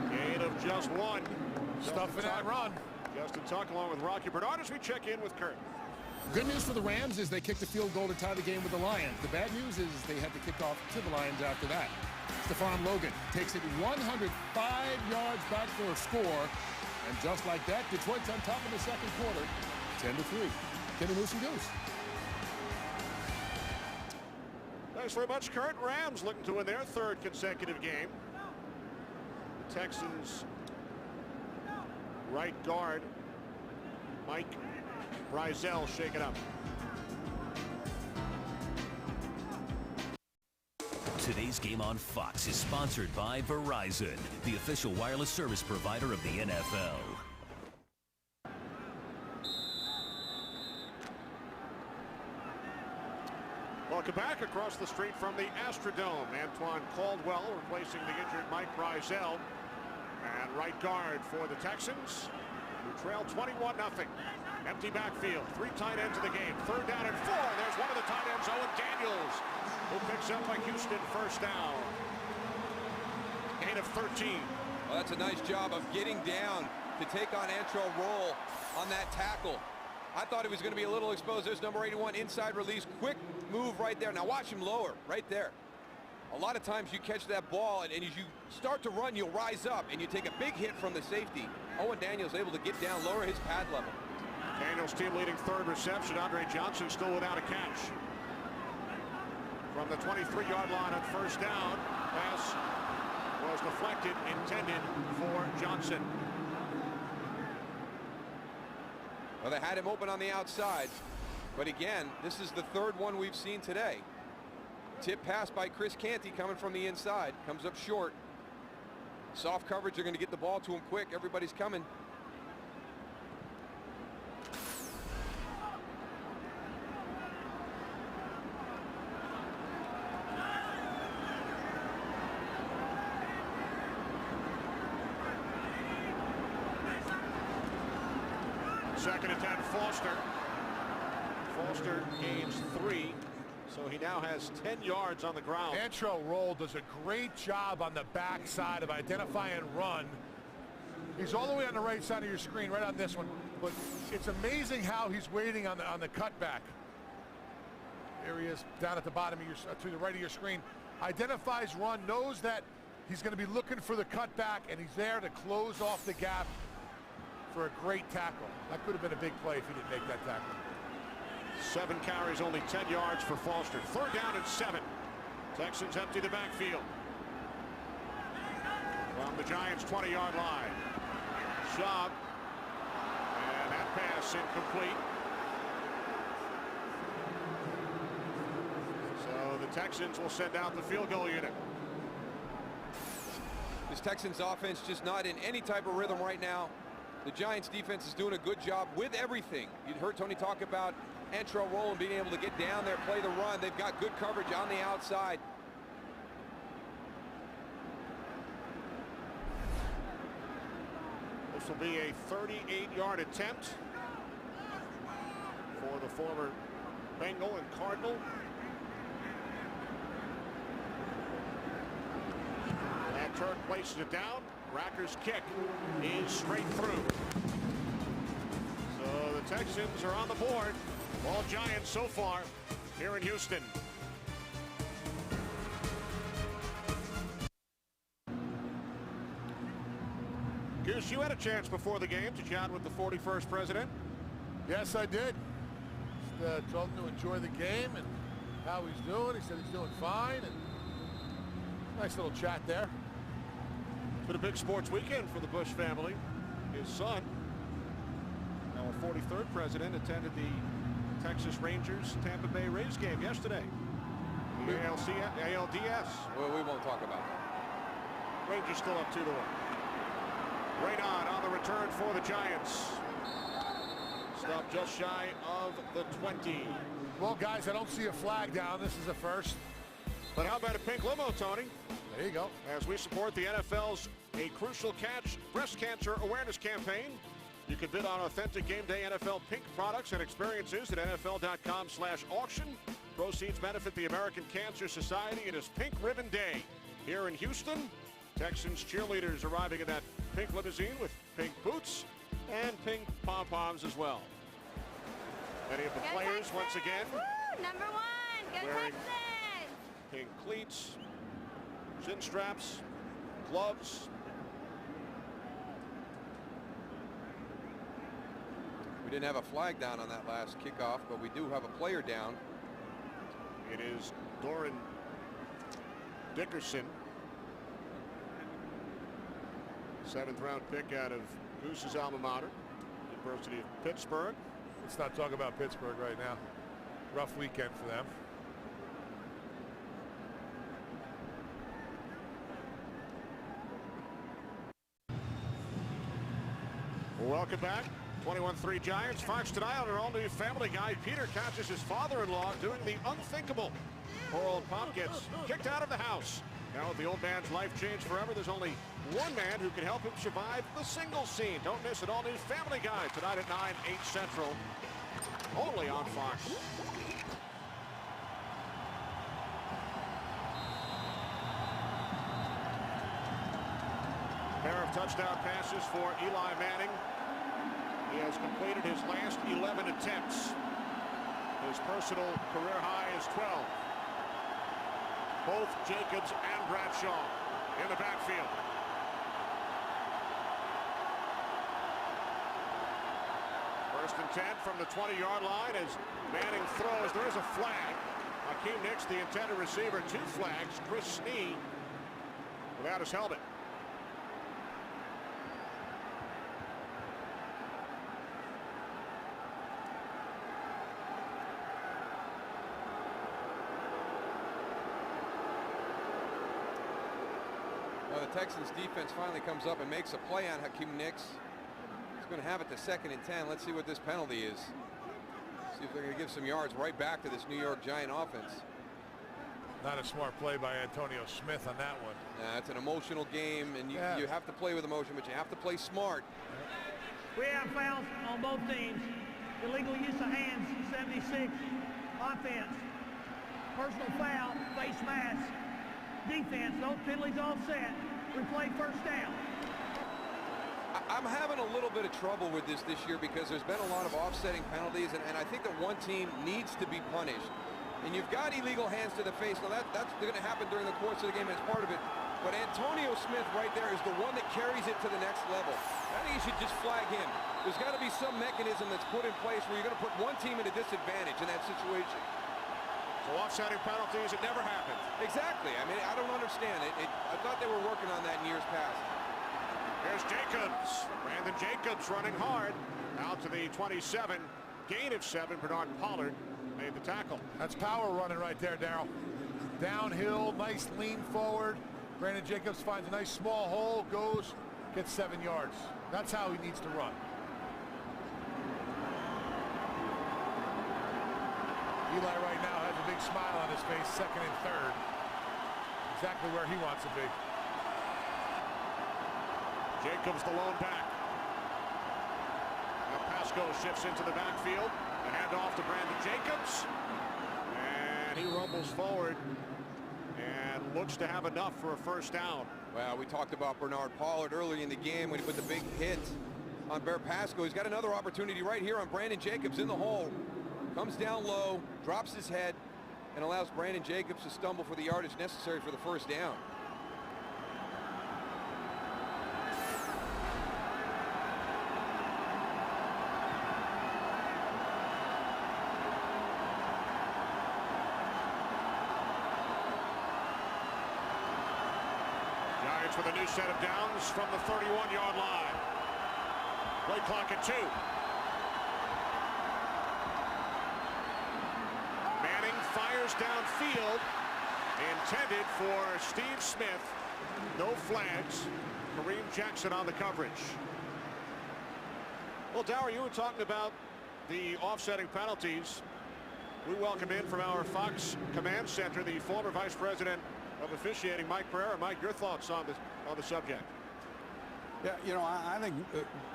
Gain of just 1. Stuff in that run. Justin Tuck along with Rocky Bernard as we check in with Kurt. Good news for the Rams is they kicked a field goal to tie the game with the Lions. The bad news is they had to kick off to the Lions after that. Stephon Logan takes it 105 yards back for a score. And just like that, Detroit's on top in the second quarter, 10-3. Kenny Moose and Goose. Thanks very much, Kurt. Rams looking to win their 3rd consecutive game. The Texans right guard Mike Brizell shaken up. Today's game on Fox is sponsored by Verizon, the official wireless service provider of the NFL. Welcome back. Across the street from the Astrodome, Antoine Caldwell replacing the injured Mike Brizell. And right guard for the Texans, who trail 21-0. Empty backfield, 3 tight ends in the game. 3rd down and 4. There's one of the tight ends, Owen Daniels, who picks up by Houston, first down. Gain of 13. Well, that's a nice job of getting down to take on Antrell Roll on that tackle. I thought he was going to be a little exposed. There's number 81, inside release, quick move right there. Now watch him lower right there. A lot of times you catch that ball, and as you start to run, you'll rise up, and you take a big hit from the safety. Owen Daniels able to get down, lower his pad level. Daniels team leading 3rd reception. Andre Johnson still without a catch. From the 23-yard line on first down, pass was deflected, intended for Johnson. Well, they had him open on the outside, but again, this is the 3rd one we've seen today. Tip pass by Chris Canty coming from the inside, comes up short. Soft coverage, they're going to get the ball to him quick. Everybody's coming. Second and 10, Foster. Foster gains 3, so he now has 10 yards on the ground. Antrell Roll does a great job on the backside of identifying run. He's all the way on the right side of your screen, right on this one. But it's amazing how he's waiting on the cutback. There he is, down at the bottom of your, to the right of your screen. Identifies run, knows that he's going to be looking for the cutback, and he's there to close off the gap for a great tackle. That could have been a big play if he didn't make that tackle. 7 carries, only 10 yards for Foster. 3rd down and 7. Texans empty the backfield. From the Giants' 20-yard line. Schaub. And that pass incomplete. So the Texans will send out the field goal unit. This Texans offense just not in any type of rhythm right now. The Giants defense is doing a good job with everything. You heard Tony talk about Antrell Roll and being able to get down there, play the run. They've got good coverage on the outside. This will be a 38-yard attempt for the former Bengal and Cardinal. And Turk places it down. Racker's kick is straight through. So the Texans are on the board. All Giants so far here in Houston. Goose, you had a chance before the game to chat with the 41st president. Yes, I did. Just told him to enjoy the game and how he's doing. He said he's doing fine, and nice little chat there. It's been a big sports weekend for the Bush family. His son, now a 43rd president, attended the Texas Rangers Tampa Bay Rays game yesterday. The ALDS. Well, we won't talk about that. Rangers still up 2-1. Raynon on the return for the Giants. Stop just shy of the 20. Well, guys, I don't see a flag down. This is a first. But how about a pink limo, Tony? There you go. As we support the NFL's A Crucial Catch breast cancer awareness campaign. You can bid on authentic game day NFL pink products and experiences at NFL.com/auction. Proceeds benefit the American Cancer Society. It is Pink Ribbon Day here in Houston. Texans cheerleaders arriving in that pink limousine with pink boots and pink pom-poms as well. Many of the players once again. Woo, number one. Go wearing Texans. pink cleats, shin straps, gloves. We didn't have a flag down on that last kickoff, but we do have a player down. It is Doran Dickerson, 7th round pick out of Goose's alma mater, University of Pittsburgh. Let's not talk about Pittsburgh right now. Rough weekend for them. Welcome back. 21-3 Giants. Fox tonight on our all-new Family Guy. Peter catches his father-in-law doing the unthinkable. Poor old Pop gets kicked out of the house. Now with the old man's life changed forever, there's only one man who can help him survive the single scene. Don't miss it. All-new Family Guy tonight at 9, 8 Central. Only on Fox. Pair of touchdown passes for Eli Manning. He has completed his last 11 attempts. His personal career high is 12. Both Jacobs and Bradshaw in the backfield. First and 10 from the 20-yard line as Manning throws. There is a flag. Hakeem Nicks, the intended receiver, 2 flags. Chris Snee without his helmet. Well, the Texans defense finally comes up and makes a play on Hakeem Nicks. He's going to have it to 2nd and 10. Let's see what this penalty is. See if they're going to give some yards right back to this New York Giant offense. Not a smart play by Antonio Smith on that one. It's an emotional game, and you have to play with emotion, but you have to play smart. We have fouls on both teams. Illegal use of hands, 76. Offense. Personal foul, face mask. Defense, those penalties all set. We play first down. I'm having a little bit of trouble with this year because there's been a lot of offsetting penalties, and I think that one team needs to be punished. And you've got illegal hands to the face. Now that's going to happen during the course of the game as part of it. But Antonio Smith right there is the one that carries it to the next level. I think you should just flag him. There's got to be some mechanism that's put in place where you're going to put one team at a disadvantage in that situation. So offsetting penalties, it never happened. Exactly. I mean, I don't understand it. I thought they were working on that in years past. Here's Jacobs. Brandon Jacobs running hard. Out to the 27. Gain of 7. Bernard Pollard made the tackle. That's power running right there, Darryl. Downhill, nice lean forward. Brandon Jacobs finds a nice small hole, goes, gets 7 yards. That's how he needs to run. Eli right now has a big smile on his face, 2nd and 3rd. Exactly where he wants to be. Jacobs the lone back. Now Pasco shifts into the backfield. The handoff to Brandon Jacobs. And he rumbles forward and looks to have enough for a first down. Well, we talked about Bernard Pollard early in the game when he put the big hit on Bear Pasco. He's got another opportunity right here on Brandon Jacobs in the hole. Comes down low, drops his head, and allows Brandon Jacobs to stumble for the yardage necessary for the first down. Giants with a new set of downs from the 31-yard line. Play clock at 2. Fires downfield, intended for Steve Smith. No flags. Kareem Jackson on the coverage. Well, Dower, you were talking about the offsetting penalties. We welcome in from our Fox Command Center the former Vice President of Officiating, Mike Pereira. Mike, your thoughts on the subject? Yeah, you know, I think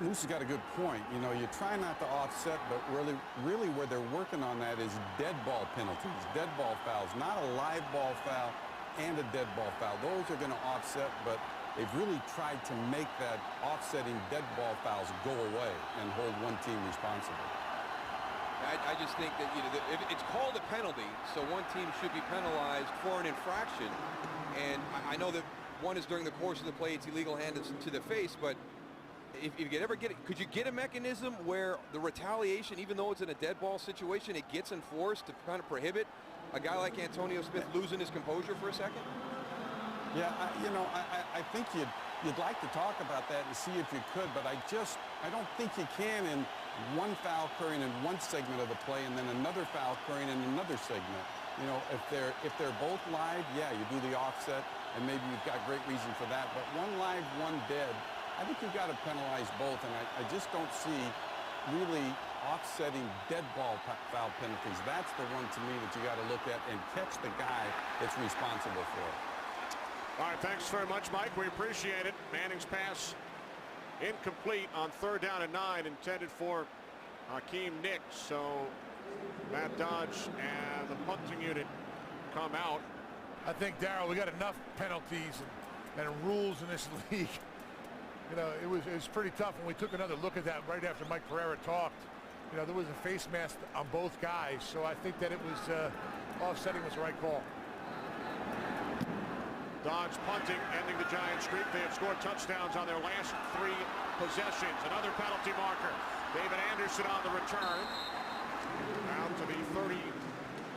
Moose has got a good point. You know, you try not to offset, but really where they're working on that is dead ball penalties, dead ball fouls, not a live ball foul and a dead ball foul. Those are going to offset, but they've really tried to make that offsetting dead ball fouls go away and hold one team responsible. I just think that, you know, if it's called a penalty, so one team should be penalized for an infraction. And I know that one is during the course of the play, it's illegal hand to the face, but if you could ever get it, could you get a mechanism where the retaliation, even though it's in a dead ball situation, it gets enforced to kind of prohibit a guy like Antonio Smith losing his composure for a second? Yeah, you know, I think you'd like to talk about that and see if you could, but I don't think you can in one foul occurring in one segment of the play and then another foul occurring in another segment. You know, if they're both live, yeah, you do the offset, and maybe you've got great reason for that. But one live, one dead, I think you've got to penalize both, and I just don't see really offsetting dead ball foul penalties. That's the one to me that you got to look at and catch the guy that's responsible for it. All right, thanks very much, Mike. We appreciate it. Manning's pass incomplete on 3rd down and 9, intended for Hakeem Nicks. So Matt Dodge and the punting unit come out. I think, Darryl, we got enough penalties and rules in this league. You know, it was pretty tough when we took another look at that right after Mike Pereira talked. You know, there was a face mask on both guys, so I think that it was offsetting was the right call. Dodge punting, ending the Giants' streak. They have scored touchdowns on their last 3 possessions. Another penalty marker. David Anderson on the return. Out to the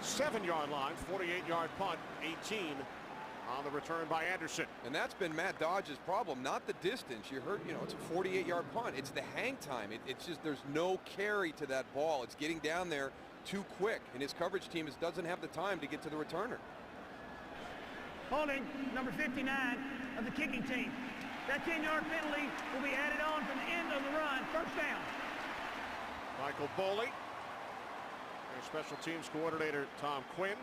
37-yard line, 48-yard punt, 18 on the return by Anderson. And that's been Matt Dodge's problem, not the distance. You heard, you know, it's a 48-yard punt. It's the hang time. It's just there's no carry to that ball. It's getting down there too quick, and his coverage team doesn't have the time to get to the returner. Holding number 59 of the kicking team. That 10-yard penalty will be added on from the end of the run. 1st down. Michael Boley. Their special teams coordinator, Tom Quinn.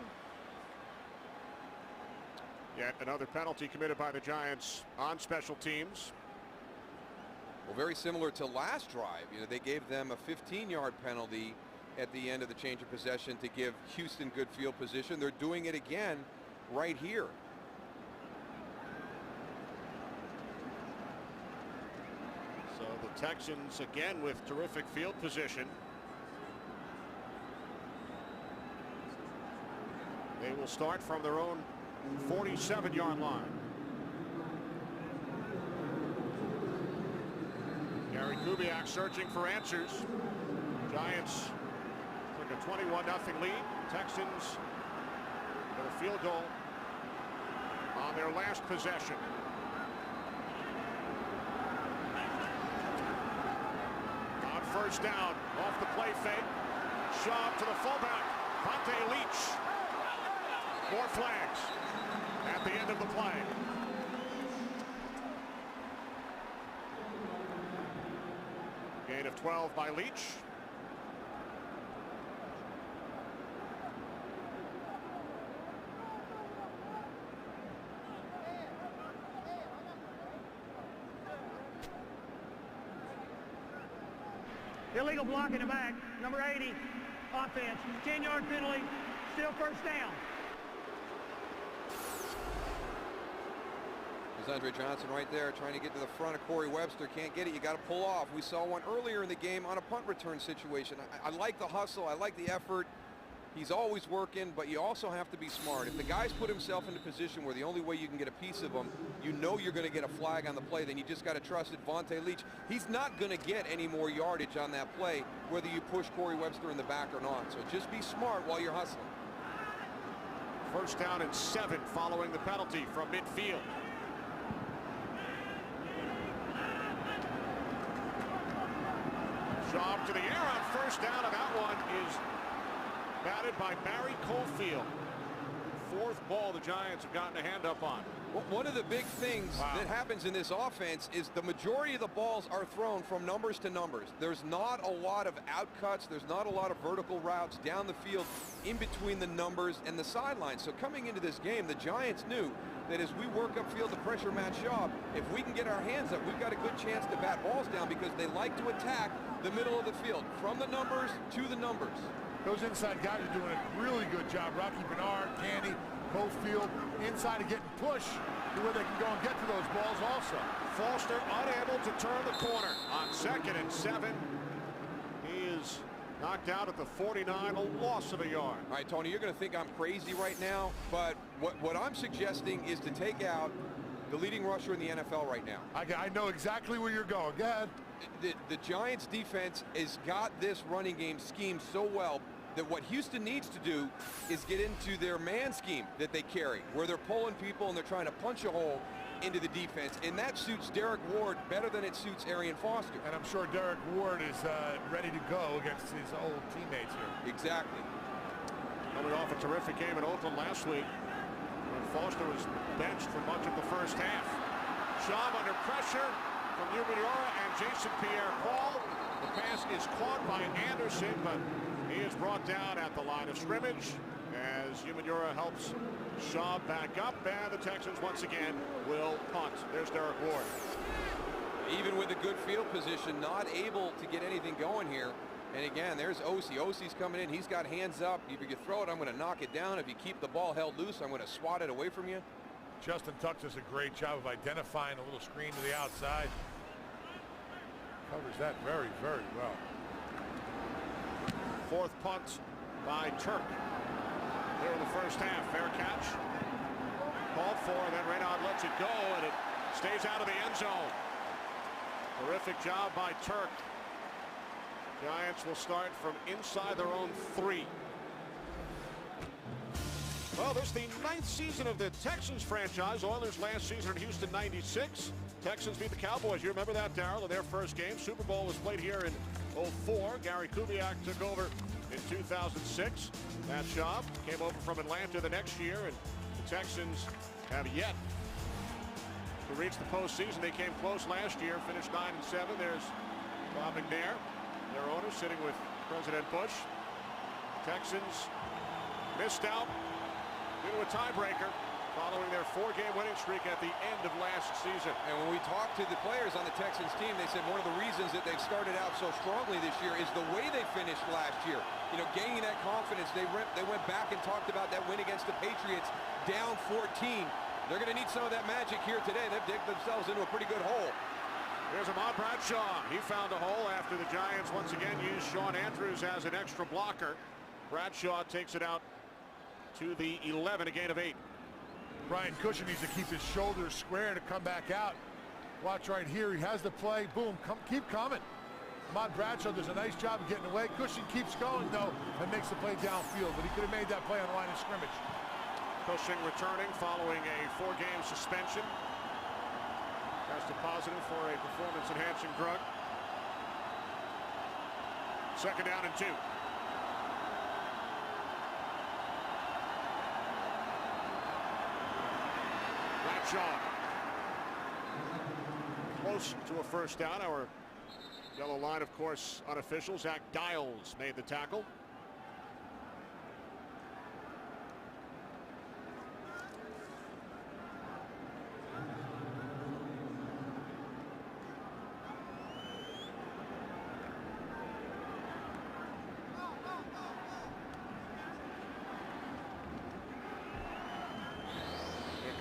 Yet another penalty committed by the Giants on special teams. Well, very similar to last drive. You know, they gave them a 15-yard penalty at the end of the change of possession to give Houston good field position. They're doing it again right here. So the Texans again with terrific field position. They will start from their own 47-yard line. Gary Kubiak searching for answers. Giants took a 21-0 lead. Texans got a field goal on their last possession. On 1st down, off the play fake. Shot to the fullback, Vontae Leach. 4 flags at the end of the play. Gain of 12 by Leach. Illegal block in the back. Number 80, offense. 10-yard penalty. Still 1st down. There's Andre Johnson right there trying to get to the front of Corey Webster. Can't get it. You got to pull off. We saw one earlier in the game on a punt return situation. I like the hustle. I like the effort. He's always working, but you also have to be smart. If the guy's put himself in a position where the only way you can get a piece of him, you know you're going to get a flag on the play, then you just got to trust it. Vontae Leach, he's not going to get any more yardage on that play, whether you push Corey Webster in the back or not. So just be smart while you're hustling. 1st down and 7 following the penalty from midfield. Job to the air on 1st down, and that one is batted by Barry Cofield. 4th ball the Giants have gotten a hand up on. Well, one of the big things that happens in this offense is the majority of the balls are thrown from numbers to numbers. There's not a lot of outcuts. There's not a lot of vertical routes down the field in between the numbers and the sidelines. So coming into this game, the Giants knew that as we work upfield to pressure Matt Schaub, if we can get our hands up, we've got a good chance to bat balls down because they like to attack the middle of the field, from the numbers to the numbers. Those inside guys are doing a really good job. Rocky Bernard, Canny, Cofield, inside and getting push to where they can go and get to those balls also. Foster unable to turn the corner on 2nd and 7. He is knocked out at the 49, a loss of a yard. All right, Tony, you're going to think I'm crazy right now, but what I'm suggesting is to take out the leading rusher in the NFL right now. I know exactly where you're going. Go ahead. The Giants defense has got this running game schemed so well that what Houston needs to do is get into their man scheme that they carry, where they're pulling people and they're trying to punch a hole into the defense, and that suits Derek Ward better than it suits Arian Foster. And I'm sure Derek Ward is ready to go against his old teammates here. Exactly. Coming off a terrific game in Oakland last week, when Foster was benched for much of the first half. Schaub under pressure from Umenyiora and Jason Pierre-Paul. The pass is caught by Anderson, but he is brought down at the line of scrimmage as Umenyiora helps Schaub back up, and the Texans once again will punt. There's Derek Ward. Even with a good field position, not able to get anything going here. And again, there's Osi. Osi's coming in. He's got hands up. If you throw it, I'm going to knock it down. If you keep the ball held loose, I'm going to swat it away from you. Justin Tuck does a great job of identifying a little screen to the outside. Covers that very, very well. 4th punt by Turk. Here in the first half, fair catch. Called for, and then Reynaud lets it go, and it stays out of the end zone. Terrific job by Turk. Giants will start from inside their own 3. Well, this is the 9th season of the Texans franchise. Oilers last season in Houston, 96. Texans beat the Cowboys. You remember that, Darryl, in their first game. Super Bowl was played here in 04. Gary Kubiak took over in 2006. Matt Schaub came over from Atlanta the next year, and the Texans have yet to reach the postseason. They came close last year, finished 9-7. There's Bob McNair, their owner, sitting with President Bush. Texans missed out due to a tiebreaker following their 4-game winning streak at the end of last season. And when we talked to the players on the Texans team, they said one of the reasons that they've started out so strongly this year is the way they finished last year. You know, gaining that confidence. They went back and talked about that win against the Patriots, down 14. They're going to need some of that magic here today. They've digged themselves into a pretty good hole. Here's Ahmad Bradshaw. He found a hole after the Giants once again used Sean Andrews as an extra blocker. Bradshaw takes it out to the 11, a gain of 8. Brian Cushing needs to keep his shoulders square to come back out. Watch right here. He has the play. Boom. Keep coming. Ahmad Bradshaw does a nice job of getting away. Cushing keeps going, though, and makes the play downfield. But he could have made that play on the line of scrimmage. Cushing returning following a 4-game suspension. Tested positive for a performance-enhancing drug. 2nd down and 2. Bradshaw. Close to a first down. Our yellow line, of course, unofficial. Zach Giles made the tackle.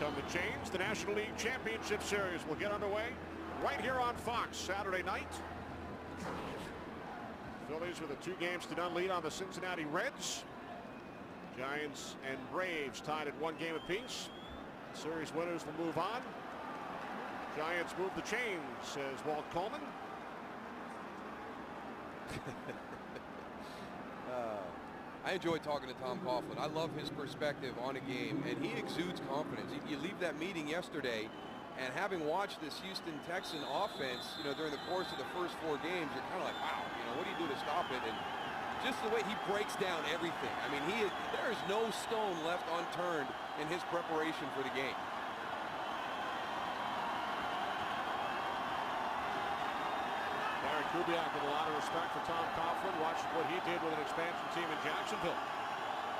Come the chains. The National League Championship Series will get underway right here on Fox Saturday night. Phillies with a 2-0 lead on the Cincinnati Reds. Giants and Braves tied at 1 game apiece. Series winners will move on. Giants move the chains, says Walt Coleman. I enjoy talking to Tom Coughlin. I love his perspective on a game, and he exudes confidence. You leave that meeting yesterday, and having watched this Houston Texan offense, you know, during the course of the first 4 games, you're kind of like, wow, you know, what do you do to stop it? And just the way he breaks down everything. I mean, there is no stone left unturned in his preparation for the game. Gary Kubiak with a lot of respect for Tom Coughlin. Watched what he did with an expansion team in Jacksonville,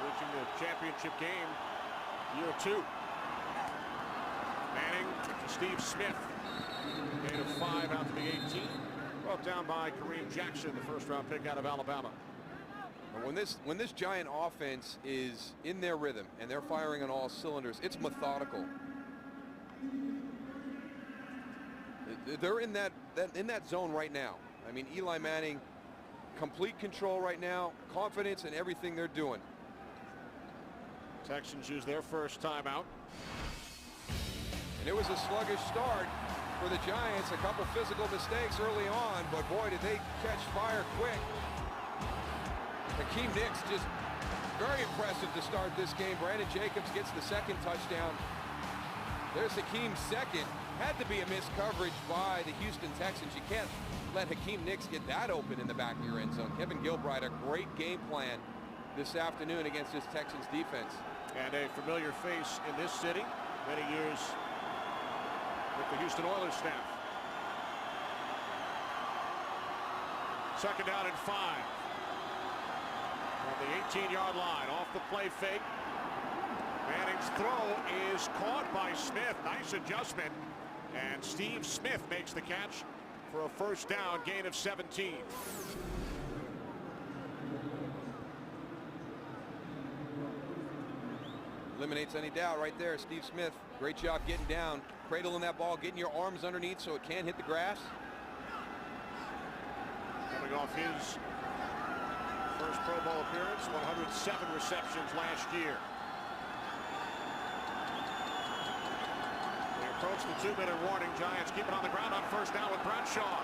reaching the championship game year 2. Manning to Steve Smith. Gain of 5 out to the 18. Brought down by Kareem Jackson, the first-round pick out of Alabama. When this Giant offense is in their rhythm and they're firing on all cylinders, it's methodical. They're in that zone right now. I mean, Eli Manning, complete control right now, confidence in everything they're doing. Texans use their first timeout. And it was a sluggish start for the Giants. A couple physical mistakes early on, but boy, did they catch fire quick. Hakeem Nicks just very impressive to start this game. Brandon Jacobs gets the second touchdown. There's Hakeem's second. Had to be a missed coverage by the Houston Texans. You can't let Hakeem Nicks get that open in the back of your end zone. Kevin Gilbride, a great game plan this afternoon against this Texans defense. And a familiar face in this city, many years with the Houston Oilers staff. Second down and 5. From the 18-yard line, off the play fake. Manning's throw is caught by Smith. Nice adjustment. And Steve Smith makes the catch for a first down, gain of 17. Eliminates any doubt right there. Steve Smith, great job getting down, cradling that ball, getting your arms underneath so it can't hit the grass. Coming off his first Pro Bowl appearance, 107 receptions last year. They approach the 2-minute warning. Giants keep it on the ground on first down with Bradshaw.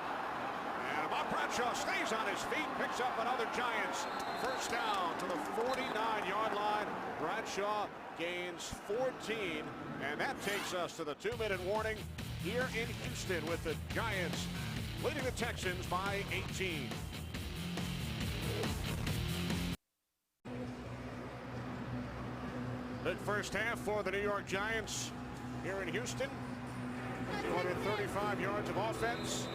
And Bob Bradshaw stays on his feet, picks up another Giants first down to the 49-yard line. Bradshaw gains 14, and that takes us to the 2-minute warning here in Houston with the Giants leading the Texans by 18. Good first half for the New York Giants here in Houston. 235 yards of offense.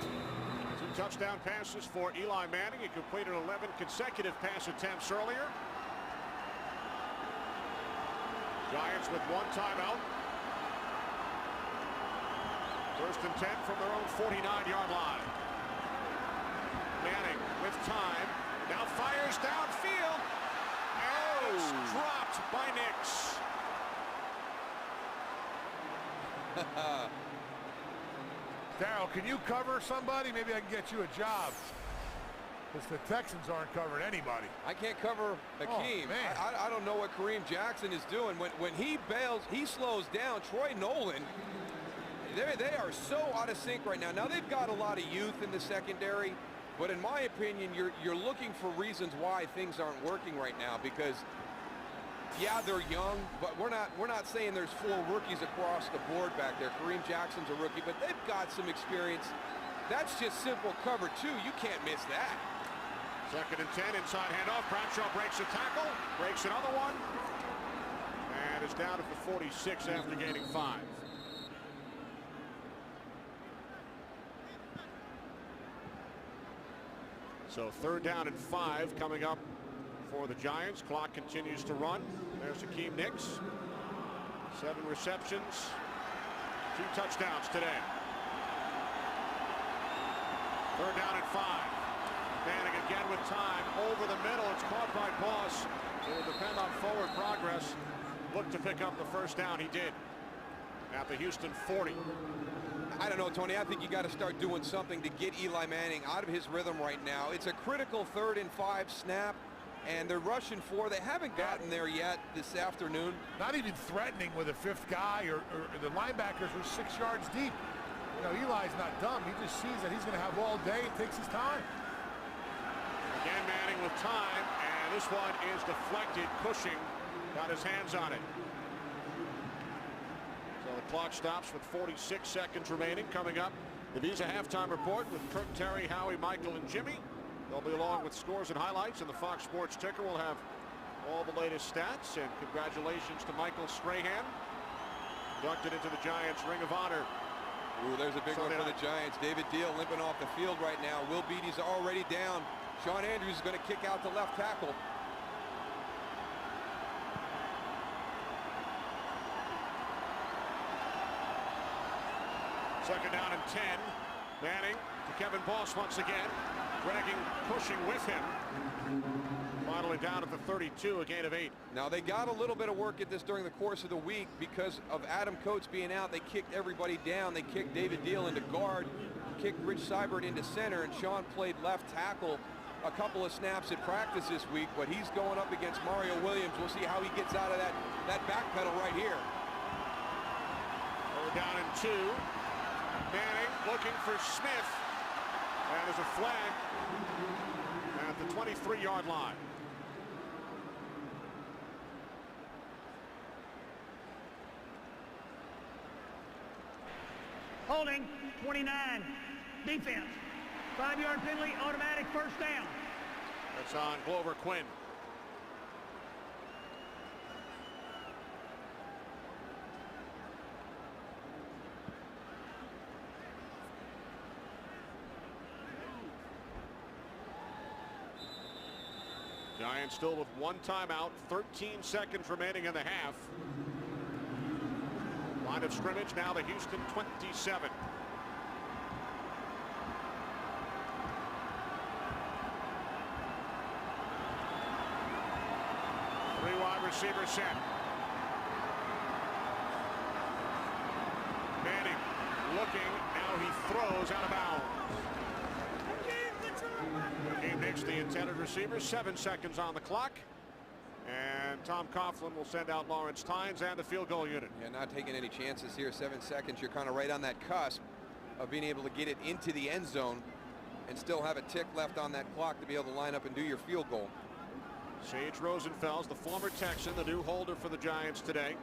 2 touchdown passes for Eli Manning. He completed 11 consecutive pass attempts earlier. Giants with 1 timeout. First and 10 from their own 49-yard line. Manning with time. Now fires downfield. Oh, it's dropped by Nicks. Darryl, can you cover somebody? Maybe I can get you a job. Because the Texans aren't covering anybody. I can't cover Hakeem. I don't know what Kareem Jackson is doing. When he bails, he slows down. Troy Nolan, they are so out of sync right now. Now they've got a lot of youth in the secondary, but in my opinion, you're looking for reasons why things aren't working right now. Because yeah, they're young, but we're not saying there's 4 rookies across the board back there. Kareem Jackson's a rookie, but they've got some experience. That's just simple cover 2. You can't miss that. Second and 10, inside handoff. Bradshaw breaks a tackle, breaks another one, and is down at the 46 after gaining 5. So third down and 5 coming up for the Giants. Clock continues to run. There's Hakeem Nicks. 7 receptions, 2 touchdowns today. Third down and 5. Manning again with time over the middle. It's caught by Boss. It will depend on forward progress. Look to pick up the first down. He did at the Houston 40. I don't know, Tony. I think you got to start doing something to get Eli Manning out of his rhythm right now. It's a critical 3rd and 5 snap, and they're rushing 4. They haven't gotten there yet this afternoon. Not even threatening with a 5th guy, or the linebackers were 6 yards deep. You know, Eli's not dumb. He just sees that he's going to have all day and takes his time. Again, Manning with time, and this one is deflected. Cushing got his hands on it. So the clock stops with 46 seconds remaining. Coming up, the Visa halftime report with Kirk, Terry, Howie, Michael, and Jimmy. They'll be along with scores and highlights, and the Fox Sports ticker will have all the latest stats. And congratulations to Michael Strahan, inducted into the Giants Ring of Honor. Ooh, there's a big one for the Giants. David Deal limping off the field right now. Will Beattie's already down. Sean Andrews is going to kick out to left tackle. Second down and 10. Manning to Kevin Boss once again. Dragging, pushing with him. Finally down at the 32, a gain of 8. Now they got a little bit of work at this during the course of the week because of Adam Coates being out. They kicked everybody down. They kicked David Deal into guard, kicked Rich Seibert into center, and Sean played left tackle a couple of snaps at practice this week, but he's going up against Mario Williams. We'll see how he gets out of that back pedal right here. We're down in 2. Manning looking for Smith. And there's a flag at the 23-yard line. Holding, 29. Defense. 5-yard penalty, automatic first down. That's on Glover Quinn. Giants still with 1 timeout, 13 seconds remaining in the half. Line of scrimmage now the Houston 27. Three wide receiver set. Manning looking, now he throws out of bounds. The game makes the intended receiver. 7 seconds on the clock. And Tom Coughlin will send out Lawrence Tynes and the field goal unit. Yeah, not taking any chances here. 7 seconds. You're kind of right on that cusp of being able to get it into the end zone and still have a tick left on that clock to be able to line up and do your field goal. Sage Rosenfels, the former Texan, the new holder for the Giants today,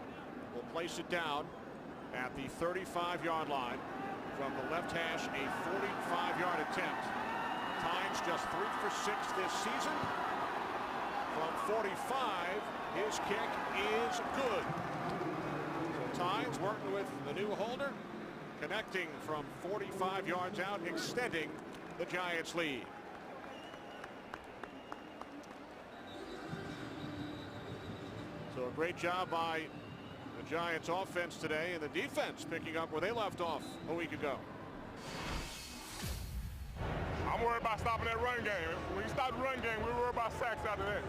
will place it down at the 35-yard line from the left hash, a 45-yard attempt. Tynes just 3 for 6 this season. From 45, his kick is good. So Tynes working with the new holder, connecting from 45 yards out, extending the Giants' lead. So a great job by the Giants offense today, and the defense picking up where they left off a week ago. I'm worried about stopping that run game. When you stop the run game, we're worried about sacks after that.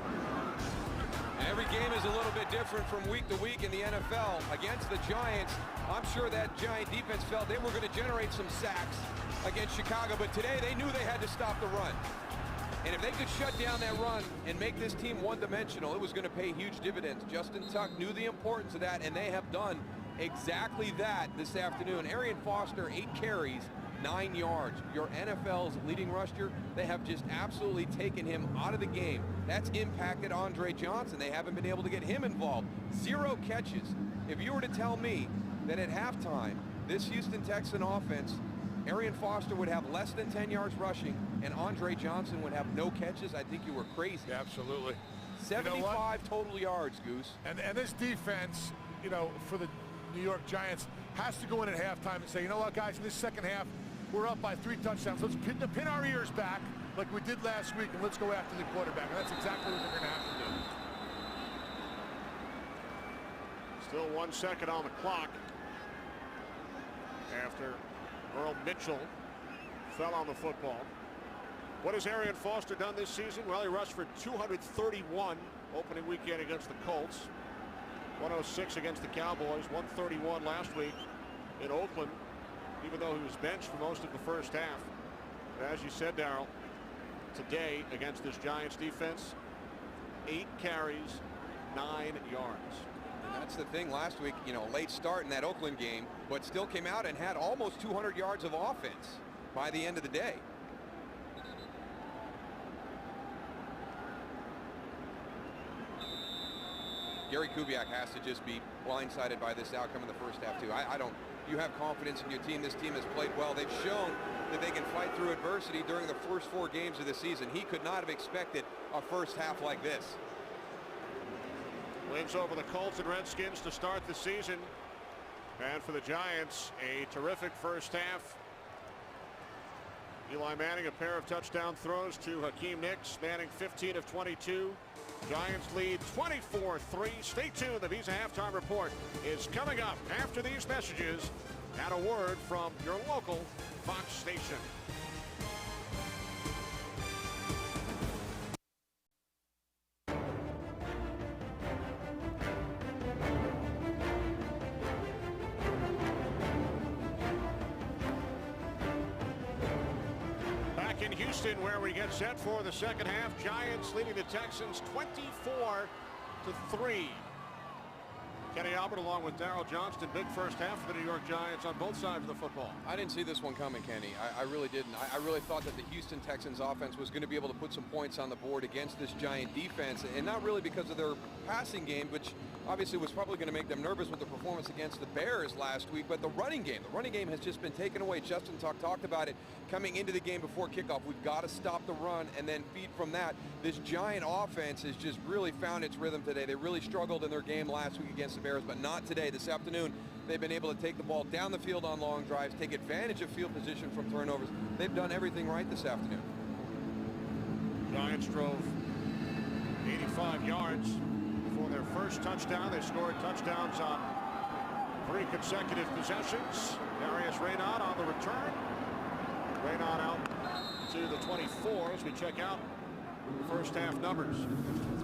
Every game is a little bit different from week to week in the NFL. Against the Giants, I'm sure that Giant defense felt they were going to generate some sacks against Chicago, but today they knew they had to stop the run. And if they could shut down that run and make this team one-dimensional, it was going to pay huge dividends. Justin Tuck knew the importance of that, and they have done exactly that this afternoon. Arian Foster, 8 carries, 9 yards. Your NFL's leading rusher, they have just absolutely taken him out of the game. That's impacted Andre Johnson. They haven't been able to get him involved. 0 catches. If you were to tell me that at halftime, this Houston Texan offense, Arian Foster would have less than 10 yards rushing and Andre Johnson would have no catches, I think you were crazy. Yeah, absolutely. 75 total yards, Goose. And this defense, you know, for the New York Giants, has to go in at halftime and say, you know what, guys, in this second half, we're up by 3 touchdowns. Let's pin our ears back like we did last week, and let's go after the quarterback. And that's exactly what they're going to have to do. Still 1 second on the clock after Earl Mitchell fell on the football. What has Arian Foster done this season? Well, he rushed for 231 opening weekend against the Colts, 106 against the Cowboys, 131 last week in Oakland, even though he was benched for most of the first half. But as you said, Darryl, today against this Giants defense, 8 carries, 9 yards. And that's the thing. Last week, you know, late start in that Oakland game, but still came out and had almost 200 yards of offense by the end of the day. Gary Kubiak has to just be blindsided by this outcome in the first half too. I don't you have confidence in your team. This team has played well. They've shown that they can fight through adversity during the first 4 games of the season. He could not have expected a first half like this. Wins over the Colts and Redskins to start the season. And for the Giants, a terrific first half. Eli Manning, a pair of touchdown throws to Hakeem Nicks. Manning 15 of 22. Giants lead 24-3. Stay tuned. The Visa Halftime Report is coming up after these messages and a word from your local Fox station. Back in Houston, where we get set for the second half. Giants leading the Texans 24-3. Kenny Albert along with Darryl Johnston. Big first half for the New York Giants on both sides of the football. I didn't see this one coming, Kenny. I really didn't. I really thought that the Houston Texans offense was going to be able to put some points on the board against this Giant defense, and not really because of their passing game, which obviously was probably going to make them nervous with the performance against the Bears last week, but the running game has just been taken away. Justin talked about it coming into the game before kickoff. We've got to stop the run and then feed from that. This Giant offense has just really found its rhythm today. They really struggled in their game last week against the Bears, but not today. This afternoon, they've been able to take the ball down the field on long drives, take advantage of field position from turnovers. They've done everything right this afternoon. Giants drove 85 yards for their first touchdown. They scored touchdowns on 3 consecutive possessions. Darius Raynaud on the return. Raynaud out to the 24 as we check out the first half numbers.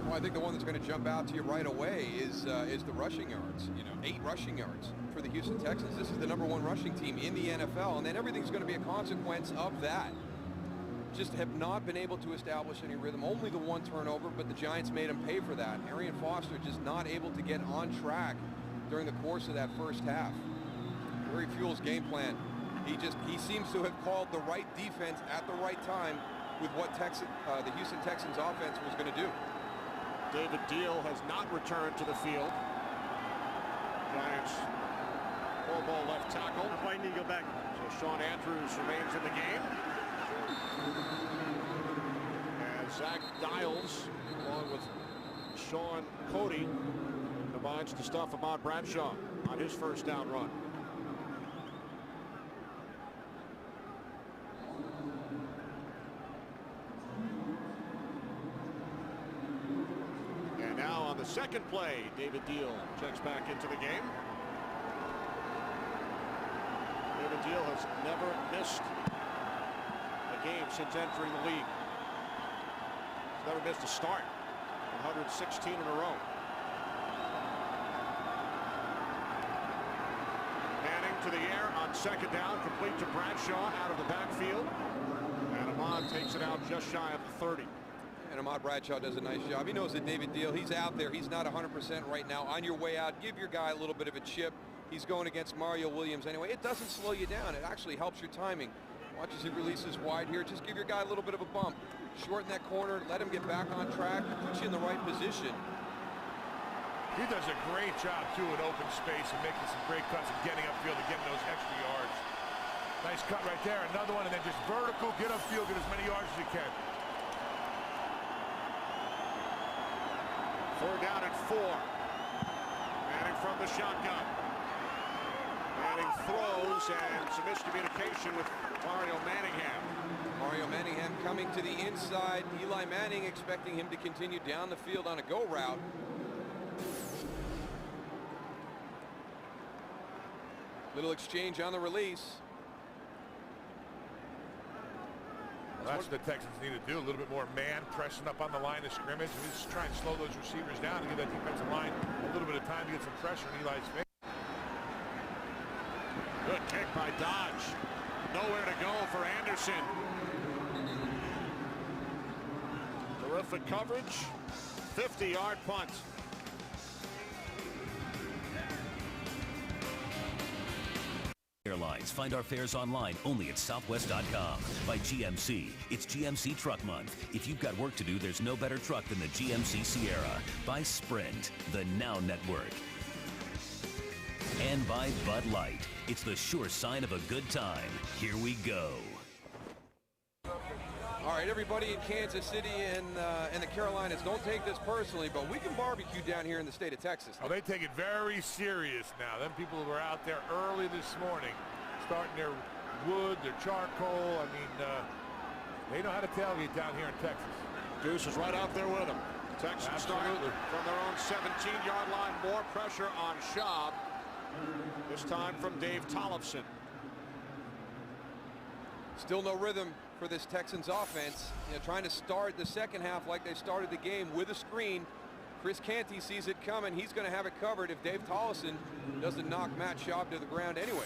Well, I think the one that's going to jump out to you right away is the rushing yards. 8 rushing yards for the Houston Texans. This is the #1 rushing team in the NFL, and then everything's going to be a consequence of that. Just have not been able to establish any rhythm. Only the 1 turnover, but the Giants made him pay for that. Arian Foster just not able to get on track during the course of that first half. Gary Fuell's game plan. He seems to have called the right defense at the right time with what the Houston Texans offense was going to do. David Deal has not returned to the field. Giants Pro Bowl left tackle. That's why you need to go back. So Sean Andrews remains in the game. And Zach Dials, along with Sean Cody, combines to stuff Ahmad Bradshaw on his first down run. And now on the second play, David Deal checks back into the game. David Deal has never missed a game since entering the league. He's never missed a start. 116 in a row. Manning to the air on second down, complete to Bradshaw out of the backfield. And Ahmad takes it out just shy of the 30. And Ahmad Bradshaw does a nice job. He knows that David Deal, he's out there. He's not 100% right now. On your way out, give your guy a little bit of a chip. He's going against Mario Williams anyway. It doesn't slow you down. It actually helps your timing. Watch as he releases wide here. Just give your guy a little bit of a bump. Shorten that corner. Let him get back on track. Put you in the right position. He does a great job, too, in open space and making some great cuts and getting upfield and getting those extra yards. Nice cut right there. Another one, and then just vertical. Get upfield. Get as many yards as you can. 4th down and 4. Manning from the shotgun. Manning throws and some miscommunication with Mario Manningham. Mario Manningham coming to the inside. Eli Manning expecting him to continue down the field on a go route. Little exchange on the release. That's what the Texans need to do. A little bit more man pressing up on the line of scrimmage. And just try and slow those receivers down and give that defensive line a little bit of time to get some pressure on Eli's face. Good kick by Dodge. Nowhere to go for Anderson. Terrific coverage. 50-yard punt. Airlines. Find our fares online only at southwest.com. By GMC. It's GMC Truck Month. If you've got work to do, there's no better truck than the GMC Sierra. By Sprint, the Now Network. And by Bud Light. It's the sure sign of a good time. Here we go. All right, everybody in Kansas City and the Carolinas, don't take this personally, but we can barbecue down here in the state of Texas. Oh, they take it very serious now. Them people who were out there early this morning, starting their wood, their charcoal. I mean, they know how to tailgate down here in Texas. Goose is right out there with them. Texans start from their own 17-yard line. More pressure on Schaub. This time from Dave Tollefson. Still no rhythm for this Texans offense. You know, trying to start the second half like they started the game with a screen. Chris Canty sees it coming. He's going to have it covered if Dave Tollefson doesn't knock Matt Schaub to the ground anyways.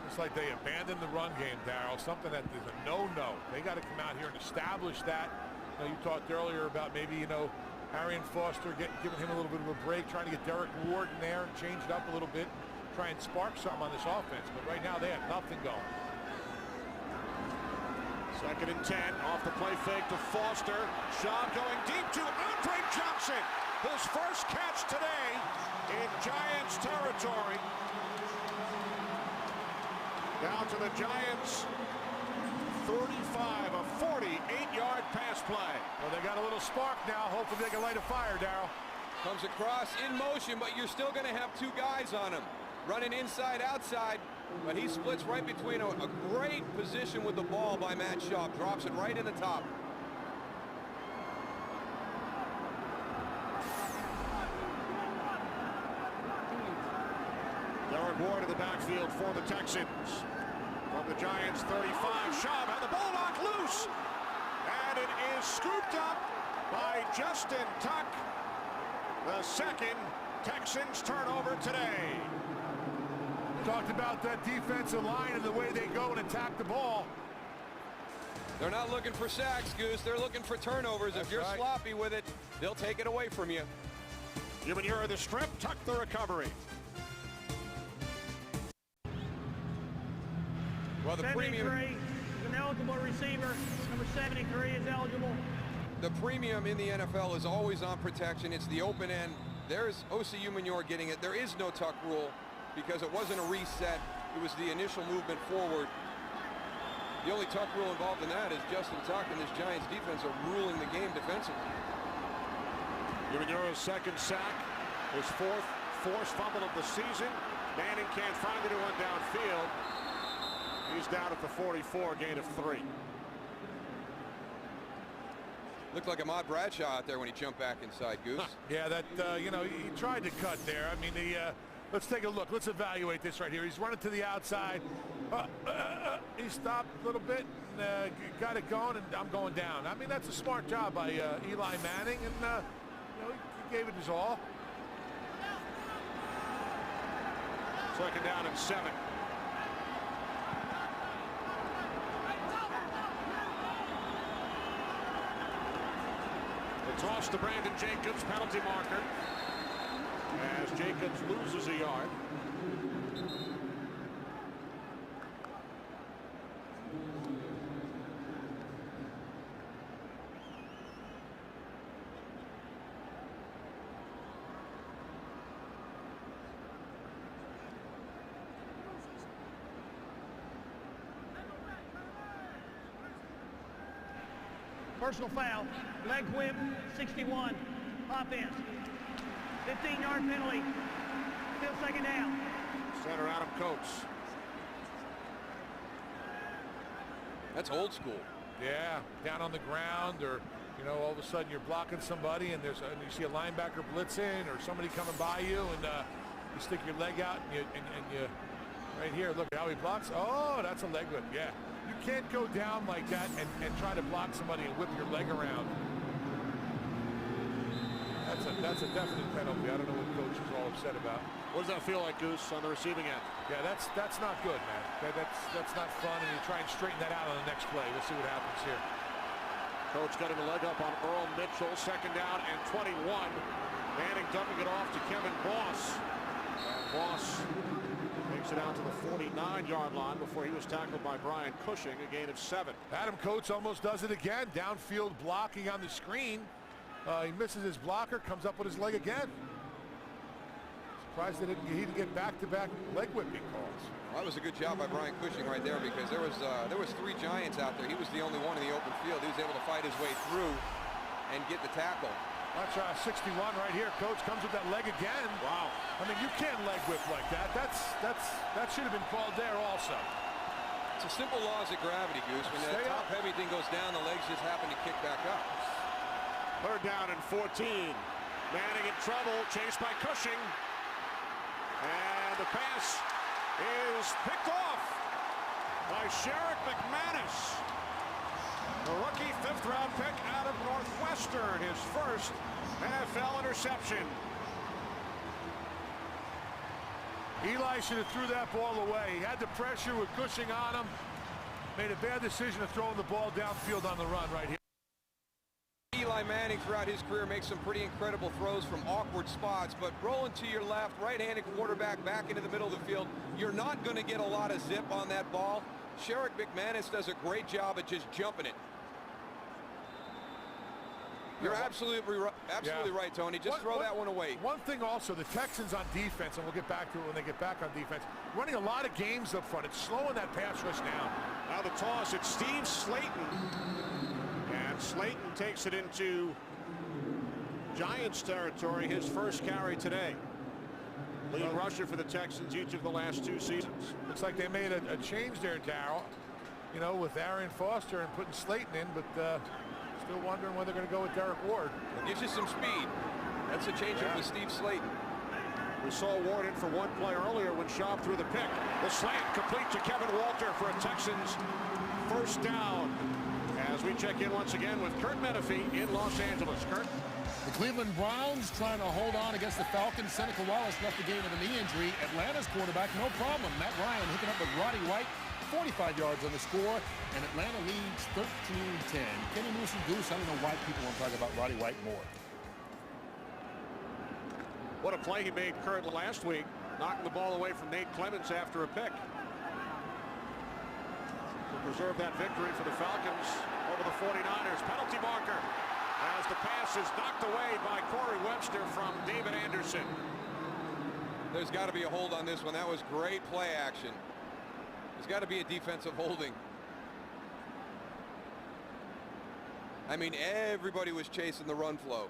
It's like they abandoned the run game, Darryl. Something that is a no-no. They got to come out here and establish that. You know, you talked earlier about maybe, you know, Arian Foster giving him a little bit of a break, trying to get Derek Ward in there and change it up a little bit, try and spark something on this offense. But right now they have nothing going. Second and 10 off the play fake to Foster. Schaub going deep to Andre Johnson. His first catch today in Giants territory. Down to the Giants 35, a 48-yard pass play. Well, they got a little spark now. Hopefully they can light a fire, Darryl. Comes across in motion, but you're still going to have two guys on him. Running inside, outside, but he splits right between a great position with the ball by Matt Schaub. Drops it right in the top. Derek Ward in the backfield for the Texans. From the Giants 35, Schaub had the ball knocked loose. And it is scooped up by Justin Tuck. The second Texans turnover today. Talked about that defensive line and the way they go and attack the ball. They're not looking for sacks, Goose. They're looking for turnovers. If you're sloppy with it, they'll take it away from you. Given you're the strip, Tuck the recovery. Well, the 73 premium, is an eligible receiver. Number 73 is eligible. the premium in the NFL is always on protection. It's the open end. There's OCU Munoz getting it. There is no tuck rule because it wasn't a reset. It was the initial movement forward. The only tuck rule involved in that is Justin Tuck and this Giants defense are ruling the game defensively. Munoz second sack, his fourth forced fumble of the season. Manning can't find anyone downfield. He's down at the 44, gain of 3. Looked like Ahmad Bradshaw out there when he jumped back inside, Goose. Yeah, that, you know, he tried to cut there. I mean, let's take a look. Let's evaluate this right here. He's running to the outside. He stopped a little bit and got it going, and I'm going down. I mean, that's a smart job by Eli Manning, and, you know, he gave it his all. Second down and 7. The toss to Brandon Jacobs, penalty marker, as Jacobs loses a yard. Personal foul, leg whip, 61, offense. 15-yard penalty, still second down. Center Adam Coates. That's old school. Yeah, down on the ground, or, you know, all of a sudden you're blocking somebody and you see a linebacker blitzing or somebody coming by you, and you stick your leg out and you right here, look how he blocks. Oh, that's a leg whip. Yeah, you can't go down like that and try to block somebody and whip your leg around. That's a definite penalty. I don't know what coach is all upset about. What does that feel like, Goose, on the receiving end? Yeah, that's not good, man. That's not fun, and you try and straighten that out on the next play. We'll see what happens here. Coach got him a leg up on Earl Mitchell. Second down and 21. Manning dumping it off to Kevin Boss. And Boss takes it out to the 49-yard line before he was tackled by Brian Cushing, a gain of 7. Adam Coates almost does it again. Downfield blocking on the screen. He misses his blocker, comes up with his leg again. Surprised he didn't get back-to-back leg whipping calls. Well, that was a good job by Brian Cushing right there, because there was 3 Giants out there. He was the only one in the open field. He was able to fight his way through and get the tackle. That's 61 right here. Coach comes with that leg again. Wow. I mean, you can't leg whip like that. That should have been called there also. It's a simple laws of gravity, Goose. When that top heavy thing goes down, the legs just happen to kick back up. 3rd down and 14. Manning in trouble, chased by Cushing. And the pass is picked off by Sherrick McManus. The rookie 5th-round pick out of Northwestern, his first NFL interception. Eli should have threw that ball away. He had the pressure with Cushing on him. Made a bad decision of throwing the ball downfield on the run right here. Eli Manning throughout his career makes some pretty incredible throws from awkward spots, but rolling to your left, right-handed quarterback back into the middle of the field, you're not going to get a lot of zip on that ball. Sherrick McManus does a great job at just jumping it. You're absolutely right, Tony. Just throw that one away. One thing also, the Texans on defense, and we'll get back to it when they get back on defense, running a lot of games up front. It's slowing that pass rush down. Now the toss, it's Steve Slayton. And Slayton takes it into Giants territory, his first carry today. Lead rusher for the Texans each of the last 2 seasons. Looks like they made a change there, Darryl. You know, with Arian Foster and putting Slayton in, but still wondering whether they're going to go with Derek Ward. It gives you some speed. That's a change up with Steve Slayton. We saw Ward in for one play earlier when Schaub threw the pick. The slant complete to Kevin Walter for a Texans first down. As we check in once again with Kurt Menefee in Los Angeles. Kurt? The Cleveland Browns trying to hold on against the Falcons. Seneca Wallace left the game with a knee injury. Atlanta's quarterback, no problem. Matt Ryan hooking up with Roddy White. 45 yards on the score, and Atlanta leads 13-10. Kenny Moose and Goose, I don't know why people want to talk about Roddy White more. What a play he made, Kurt, last week, knocking the ball away from Nate Clements after a pick. To preserve that victory for the Falcons over the 49ers. Penalty marker as the pass is knocked away by Corey Webster from David Anderson. There's got to be a hold on this one. That was great play action. There's got to be a defensive holding. I mean, everybody was chasing the run flow.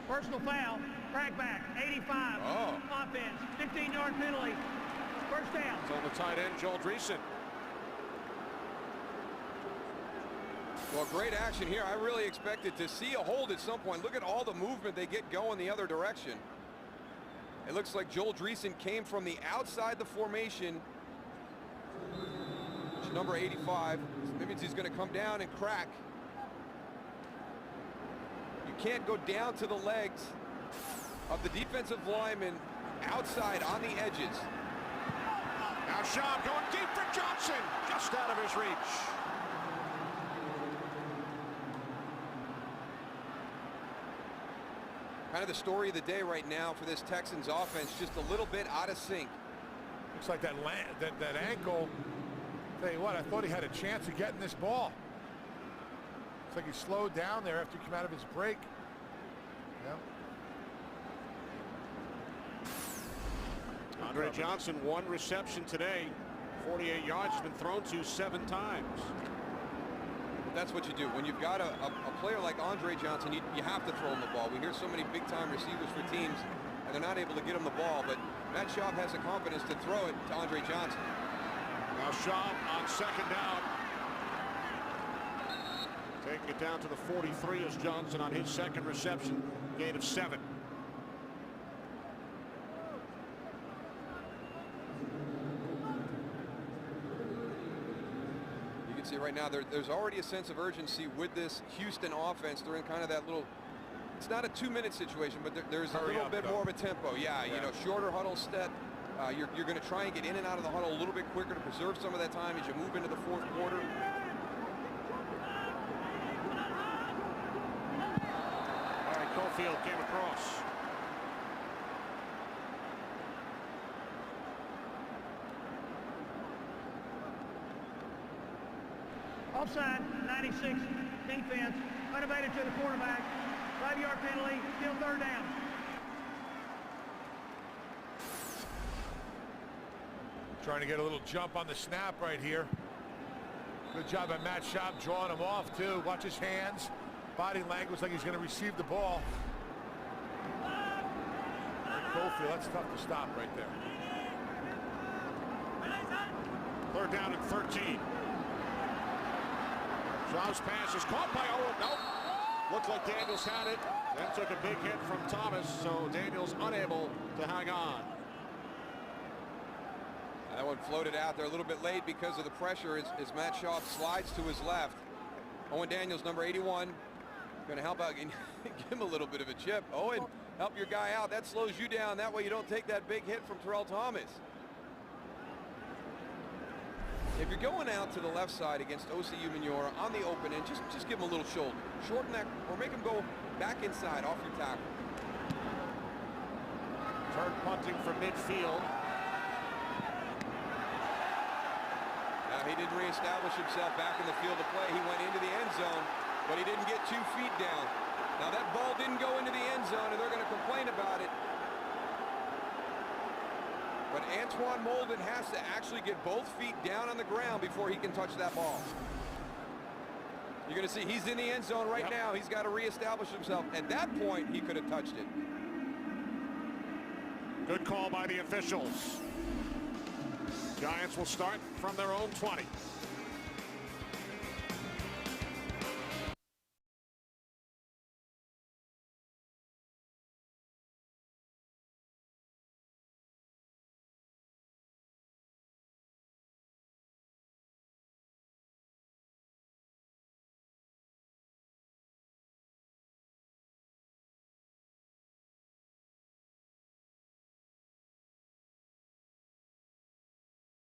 Personal foul, crackback, 85. Offense, 15-yard penalty. First down. It's on the tight end, Joel Dreesen. Well, great action here. I really expected to see a hold at some point. Look at all the movement they get going the other direction. It looks like Joel Dreesen came from the outside the formation. Number 85. That means he's going to come down and crack. You can't go down to the legs of the defensive lineman outside on the edges. Now Schaub going deep for Johnson, just out of his reach. Kind of the story of the day right now for this Texans offense, just a little bit out of sync. Looks like that ankle. Tell you what, I thought he had a chance of getting this ball. Looks like he slowed down there after he came out of his break. Yeah. Andre Johnson, 1 reception today, 48 yards, has been thrown to 7 times. That's what you do. When you've got a player like Andre Johnson, you have to throw him the ball. We hear so many big-time receivers for teams, and they're not able to get him the ball, but Matt Schaub has the confidence to throw it to Andre Johnson. Now Schaub on second down. Taking it down to the 43 is Johnson on his second reception, gain of 7. See right now there's already a sense of urgency with this Houston offense. They're in kind of that little, it's not a 2-minute situation, but there's a little bit more of a tempo. Yeah, you know, shorter huddle step. You're going to try and get in and out of the huddle a little bit quicker to preserve some of that time as you move into the 4th quarter. All right, Cofield came across. Offside, 96, defense, unabated to the quarterback, 5-yard penalty, still 3rd down. Trying to get a little jump on the snap right here. Good job by Matt Schaub drawing him off, too. Watch his hands. Body language like he's going to receive the ball. Cofield, that's tough to stop right there. 3rd down and 13. Schaub's pass is caught by Owen. Nope. Looked like Daniels had it. Then took a big hit from Thomas, so Daniels unable to hang on. That one floated out there a little bit late because of the pressure as Matt Schaub slides to his left. Owen Daniels, number 81, going to help out, give him a little bit of a chip. Owen, help your guy out. That slows you down. That way you don't take that big hit from Terrell Thomas. If you're going out to the left side against OCU Manura on the open end, just give him a little shoulder. Shorten that, or make him go back inside off your tackle. Turn punting from midfield. Now he didn't reestablish himself back in the field of play. He went into the end zone, but he didn't get 2 feet down. Now that ball didn't go into the end zone, and they're going to complain about it. But Antoine Molden has to actually get both feet down on the ground before he can touch that ball. You're going to see he's in the end zone right now. He's got to reestablish himself. At that point, he could have touched it. Good call by the officials. Giants will start from their own 20.